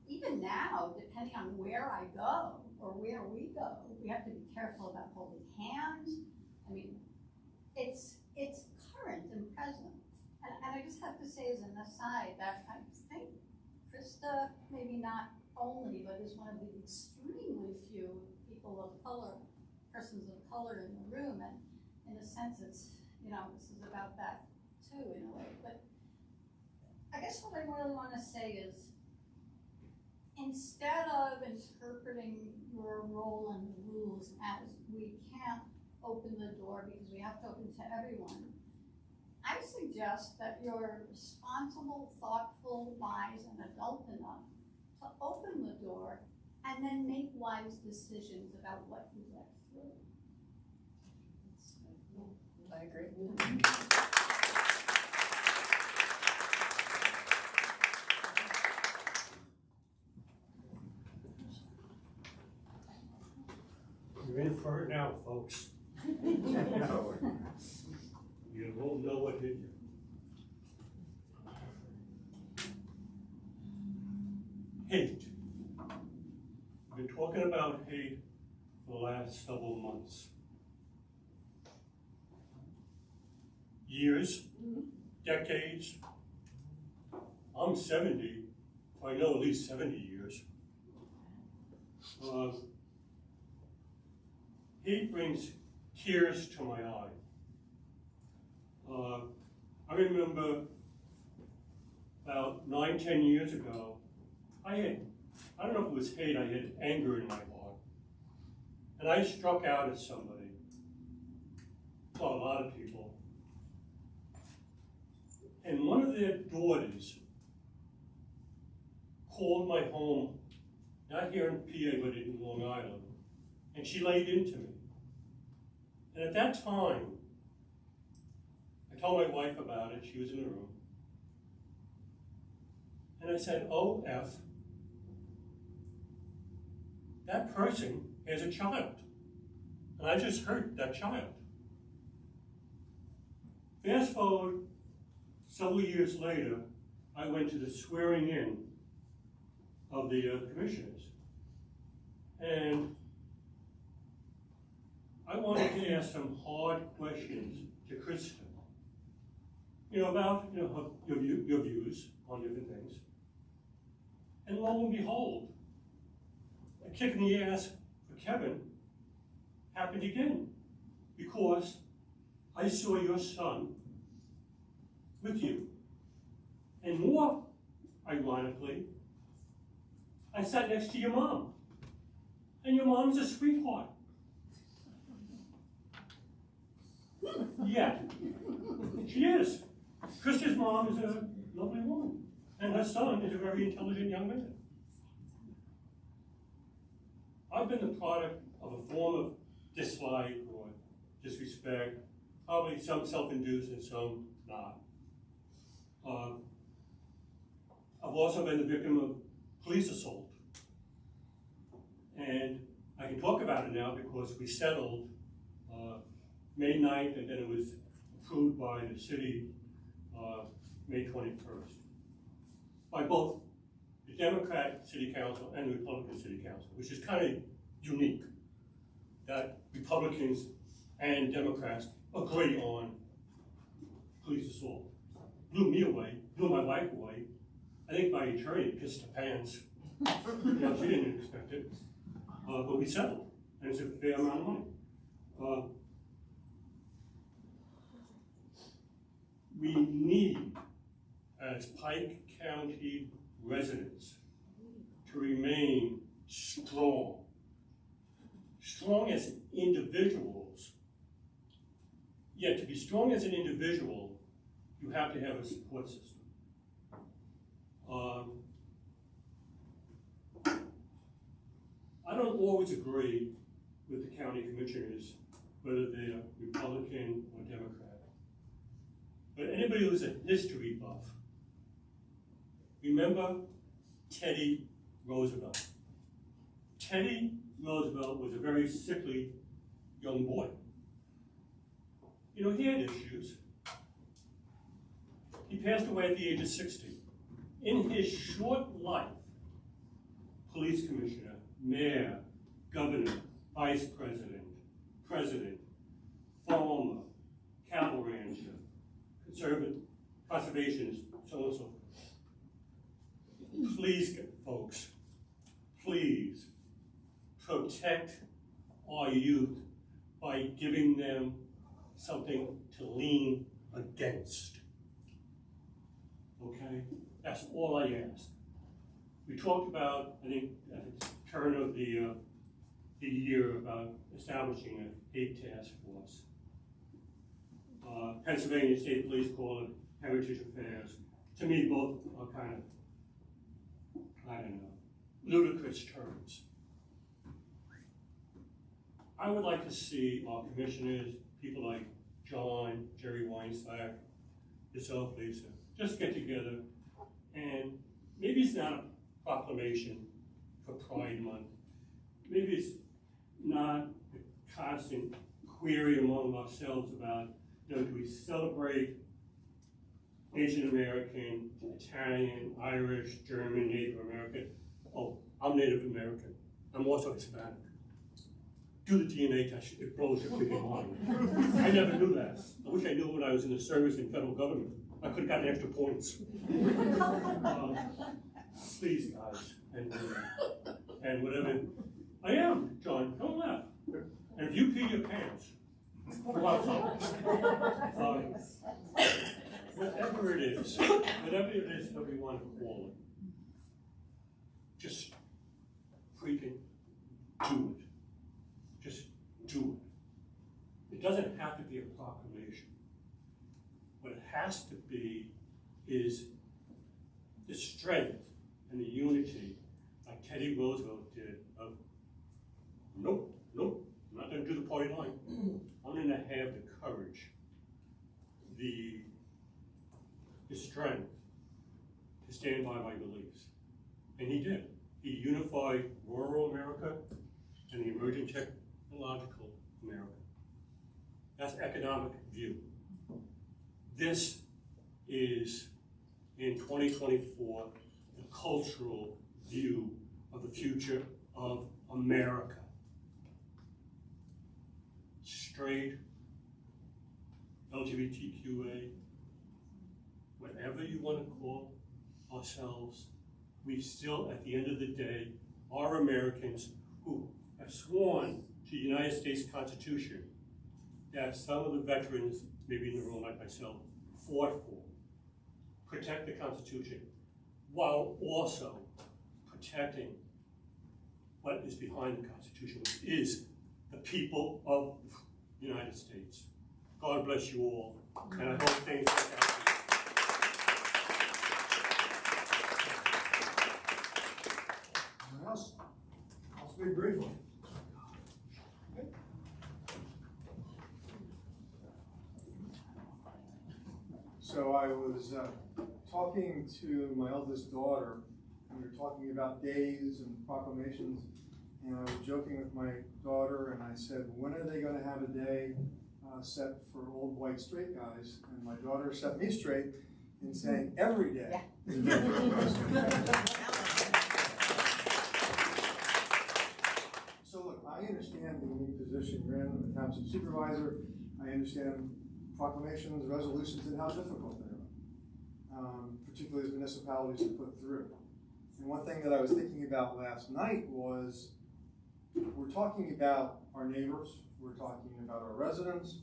Even now, depending on where I go or where we go, we have to be careful about holding hands. I mean, it's current and present. And I just have to say as an aside that I think Krista, maybe not only, but is one of the extremely few people of color, persons of color in the room. And in a sense, it's, this is about that too, in a way. But I guess what I really want to say is, instead of interpreting your role and the rules as we can't open the door because we have to open to everyone, I suggest that you're responsible, thoughtful, wise, and adult enough to open the door and then make wise decisions about what you let through. I agree. You're in for it now, folks. You won't know what hit you. Hate. We've been talking about hate for the last several months. Years, decades. I'm 70, so I know at least 70 years. Hate brings tears to my eye. I remember about 9, 10 years ago, I don't know if it was hate, I had anger in my heart. And I struck out at somebody, well, a lot of people. And one of their daughters called my home, not here in PA, but in Long Island, and she laid into me. And at that time, I told my wife about it, she was in the room. And I said, oh, F, that person has a child. And I just hurt that child. Fast forward several years later, I went to the swearing in of the commissioners. And I wanted to ask some hard questions to Krista. About your views on different things. And lo and behold, a kick in the ass for Kevin happened again, because I saw your son with you. And more ironically, I sat next to your mom. And your mom's a sweetheart. Yeah, she is. Krista's mom is a lovely woman. And her son is a very intelligent young man. I've been the product of a form of dislike or disrespect, probably some self-induced and some not. I've also been the victim of police assault. And I can talk about it now because we settled May 9th, and then it was approved by the city May 21st. By both the Democrat City Council and the Republican City Council, which is kind of unique, that Republicans and Democrats agree on police assault. Blew me away, blew my wife away. I think my attorney pissed her pants. She didn't expect it. But we settled, and it's a fair amount of money. We need, as Pike County residents, to remain strong. Strong as individuals. Yet to be strong as an individual, you have to have a support system. I don't always agree with the county commissioners, whether they're Republican or Democrat. But anybody who's a history buff, remember Teddy Roosevelt. Teddy Roosevelt was a very sickly young boy. He had issues. He passed away at the age of 60. In his short life, police commissioner, mayor, governor, vice president, president, farmer, cattle rancher, conservationist, so on and so forth. Please, folks, please protect our youth by giving them something to lean against. Okay? That's all I ask. We talked about, I think, at the turn of the year, about establishing a hate task force. Pennsylvania State Police call it Heritage Affairs. To me, both are kind of, I don't know, ludicrous terms. I would like to see our commissioners, people like John, Jerry Weinstock, yourself, Lisa, just get together, and maybe it's not a proclamation for Pride Month. Maybe it's not a constant query among ourselves about, do we celebrate Asian American, Italian, Irish, German, Native American? Oh, I'm Native American. I'm also Hispanic. Do the DNA test, it blows your freaking mind. I never knew that. I wish I knew when I was in the service in federal government. I could have gotten extra points. Please, guys, and whatever. I am, John, don't laugh. And if you pee your pants, go outside. whatever it is that we want to call it, just freaking do it. Just do it. It doesn't have to be a proclamation. What it has to be is the strength and the unity, like Teddy Roosevelt did, of nope, I'm not going to do the party line. I'm going to have the courage, the strength to stand by my beliefs. And he did. He unified rural America and the emerging technological America. That's economic view. This is, in 2024, the cultural view of the future of America. Straight, LGBTQA, whatever you want to call ourselves, we still, at the end of the day, are Americans who have sworn to the United States Constitution that some of the veterans, maybe in the room like myself, fought for. Protect the Constitution, while also protecting what is behind the Constitution, which is the people of the United States. God bless you all, and I hope things work out. Anyone else? I'll speak briefly. So I was talking to my eldest daughter, and we were talking about days and proclamations, and I was joking with my daughter, and I said, when are they going to have a day set for old white straight guys? And my daughter set me straight in saying every day. So look, I understand the unique position you're in, the township supervisor. I understand proclamations, resolutions, and how difficult they are, particularly as municipalities are put through. And one thing that I was thinking about last night was, we're talking about our neighbors, we're talking about our residents,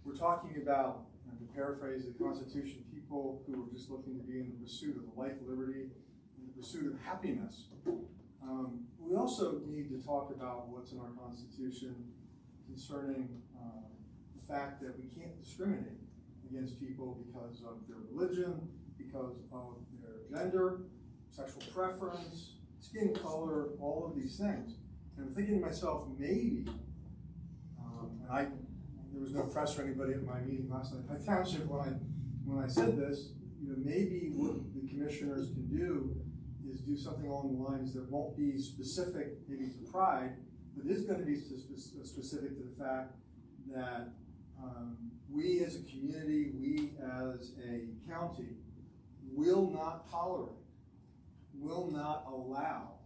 we're talking about, to paraphrase the Constitution, people who are just looking to be in the pursuit of life, liberty, and the pursuit of happiness. We also need to talk about what's in our Constitution concerning the fact that we can't discriminate against people because of their religion, because of their gender, sexual preference, skin color, all of these things. And I'm thinking to myself, maybe, there was no press for anybody at my meeting last night at township when I said this, maybe what the commissioners can do is do something along the lines that won't be specific maybe to pride, but is going to be specific to the fact that we as a community, we as a county, will not tolerate, will not allow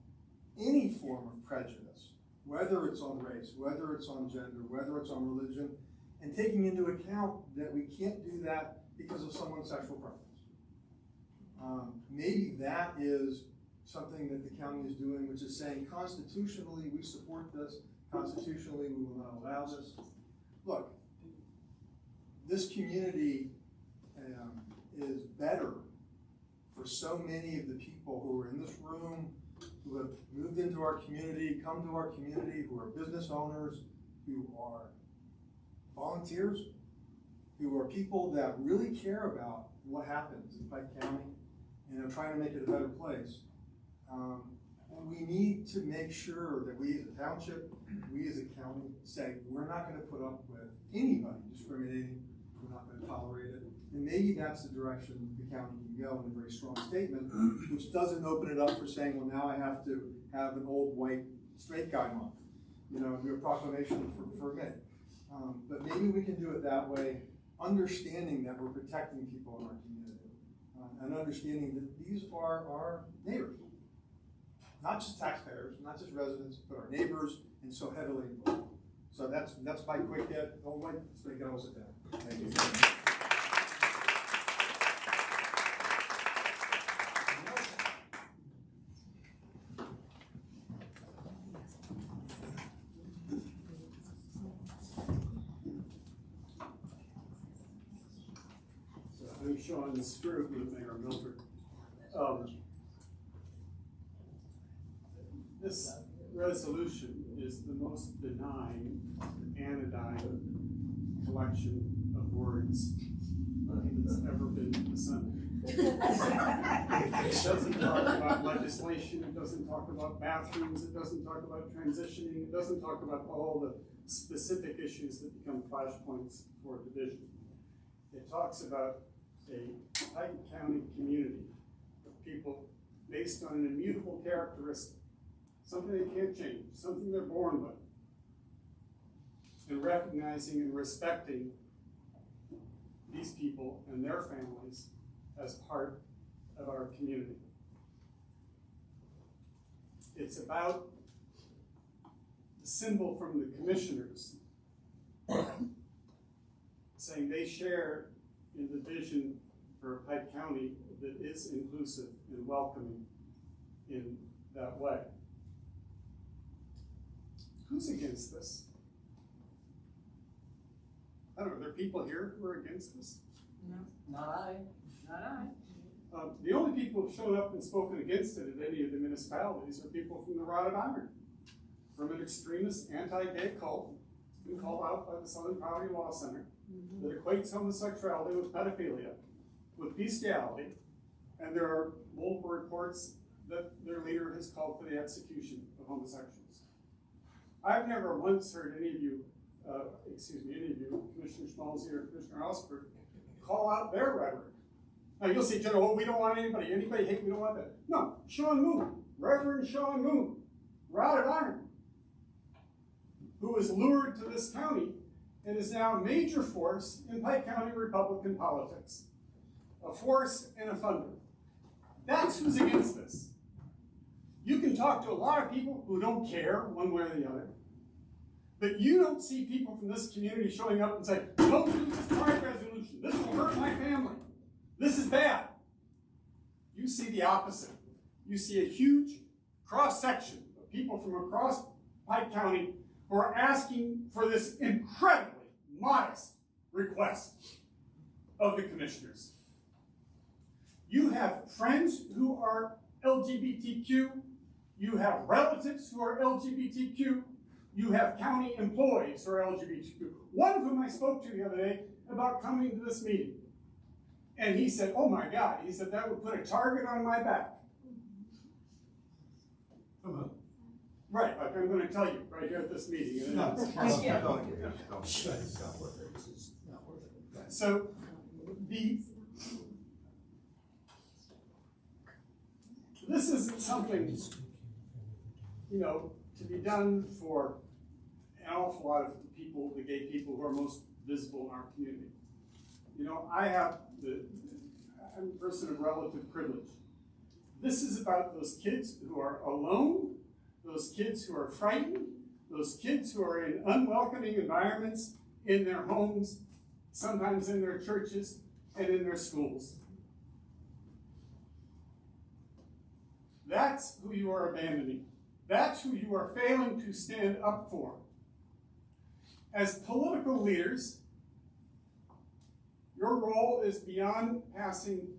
any form of prejudice, whether it's on race, whether it's on gender, whether it's on religion, and taking into account that we can't do that because of someone's sexual preference. Maybe that is something that the county is doing, which is saying constitutionally we support this, constitutionally we will not allow this. Look, this community is better for so many of the people who are in this room, who have moved into our community, come to our community, who are business owners, who are volunteers, who are people that really care about what happens in Pike County and are trying to make it a better place. We need to make sure that we as a township, we as a county say, we're not going to put up with anybody discriminating, we're not going to tolerate it. And maybe that's the direction the county can go in a very strong statement, which doesn't open it up for saying, well, now I have to have an old white straight guy month, do a proclamation for me. But maybe we can do it that way, understanding that we're protecting people in our community, and understanding that these are our neighbors. Not just taxpayers, not just residents, but our neighbors, and so heavily involved. So that's my quick hit. Old white straight guy will sit down. Thank you. I'm Sean's group with Mayor Milford. This resolution is the most benign, anodyne collection of words that's ever been assembled. It doesn't talk about legislation, it doesn't talk about bathrooms, it doesn't talk about transitioning, it doesn't talk about all the specific issues that become flashpoints for division. It talks about a Pike County community of people based on an immutable characteristic, something they can't change, something they're born with, and recognizing and respecting these people and their families as part of our community. It's about the symbol from the commissioners saying they share in the vision for Pike County that is inclusive and welcoming in that way. Who's against this? I don't know, are there people here who are against this? No, not I. Not I. The only people who've shown up and spoken against it at any of the municipalities are people from the Rod of Iron, from an extremist anti-gay cult, been called out by the Southern Poverty Law Center, that equates homosexuality with pedophilia, with bestiality, and there are multiple reports that their leader has called for the execution of homosexuals. I've never once heard any of you, Commissioner Schmalzy or Commissioner Osberg, call out their rhetoric. Now you'll say, General, well, we don't want anybody hate, we don't want that. No, Sean Moon, Reverend Sean Moon, Rod of Iron, who was lured to this county and is now a major force in Pike County Republican politics. A force and a funder. That's who's against this. You can talk to a lot of people who don't care one way or the other, but you don't see people from this community showing up and saying, don't do this pride resolution, this will hurt my family, this is bad. You see the opposite. You see a huge cross-section of people from across Pike County who are asking for this incredibly modest request of the commissioners. You have friends who are LGBTQ, you have relatives who are LGBTQ, you have county employees who are LGBTQ. One of whom I spoke to the other day about coming to this meeting. And he said, oh my God, he said, that would put a target on my back. Right, like I'm going to tell you right here at this meeting. So, this isn't something, to be done for an awful lot of people, the gay people who are most visible in our community. I'm a person of relative privilege. This is about those kids who are alone, those kids who are frightened, those kids who are in unwelcoming environments in their homes, sometimes in their churches, and in their schools. That's who you are abandoning. That's who you are failing to stand up for. As political leaders, your role is beyond passing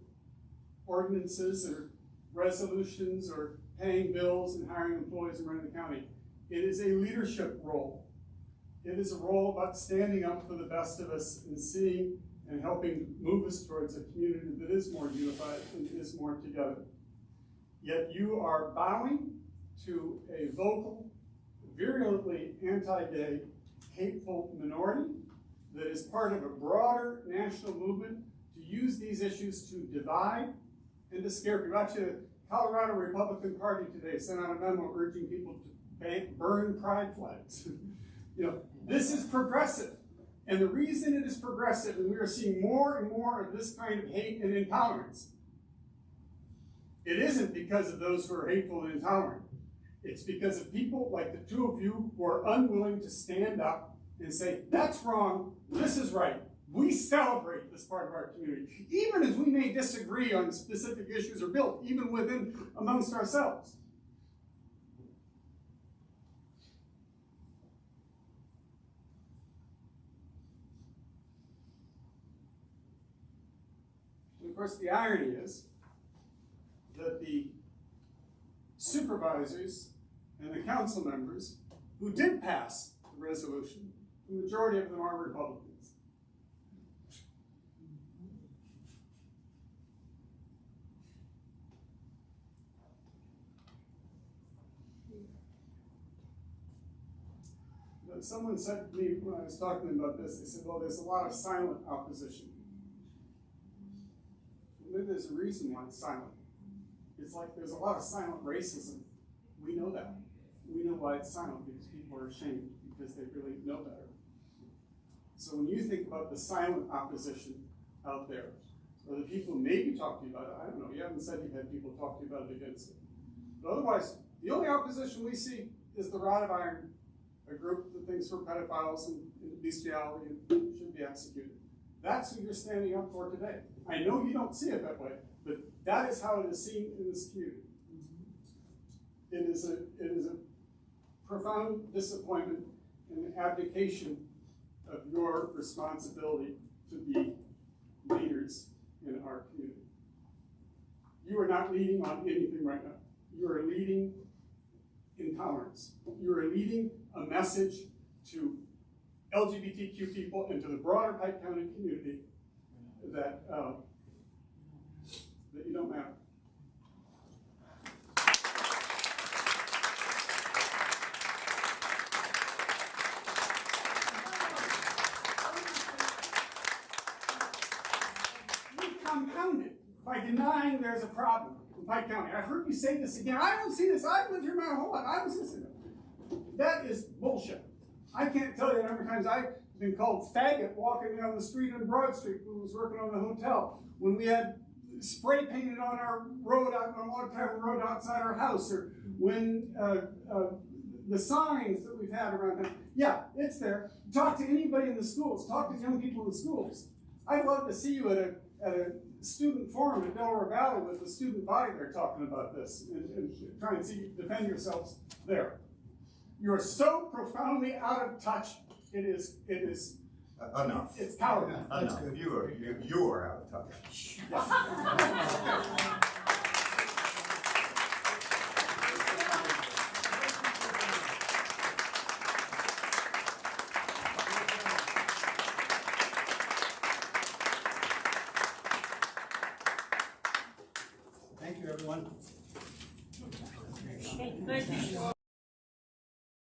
ordinances or resolutions or paying bills and hiring employees and running the county. It is a leadership role. It is a role about standing up for the best of us and seeing and helping move us towards a community that is more unified and is more together. Yet you are bowing to a vocal, virulently anti-gay, hateful minority that is part of a broader national movement to use these issues to divide and to scare people. Actually, the Colorado Republican Party today sent out a memo urging people to burn pride flags. This is progressive. And the reason it is progressive, and we are seeing more and more of this kind of hate and intolerance, it isn't because of those who are hateful and intolerant. It's because of people like the two of you who are unwilling to stand up and say, that's wrong, this is right. We celebrate this part of our community, even as we may disagree on specific issues or bills, even within amongst ourselves. of course, the irony is that the supervisors and the council members who did pass the resolution, the majority of them are Republicans. But someone said to me when I was talking about this, they said, well, there's a lot of silent opposition. Maybe there's a reason why it's silent. It's like there's a lot of silent racism. We know that. We know why it's silent, because people are ashamed, because they really know better. So when you think about the silent opposition out there, or the people who maybe talk to you about it, I don't know, you haven't said you've had people talk to you about it against it. But otherwise, the only opposition we see is the rod of iron, a group that thinks we're pedophiles and bestiality and should be executed. That's who you're standing up for today. I know you don't see it that way, but that is how it is seen in this community. It is a profound disappointment and an abdication of your responsibility to be leaders in our community. You are not leading on anything right now. You are leading intolerance. You are leading a message to LGBTQ people and to the broader Pike County community that you don't matter. You compounded by denying there's a problem in Pike County. I've heard you say this again. I don't see this. I've lived here my whole life. I don't see this. That is bullshit. I can't tell you how many times I've been called faggot walking down the street on Broad Street when I was working on the hotel, when we had spray painted on our road, on a log cabin road outside our house, or when the signs that we've had around town. Yeah, it's there. Talk to anybody in the schools. Talk to young people in the schools. I'd love to see you at a student forum in Delaware Valley with the student body there talking about this and trying to see you defend yourselves there. You are so profoundly out of touch. It is enough. It's powerful. Enough. You are out of touch. Thank you, everyone. Thank you.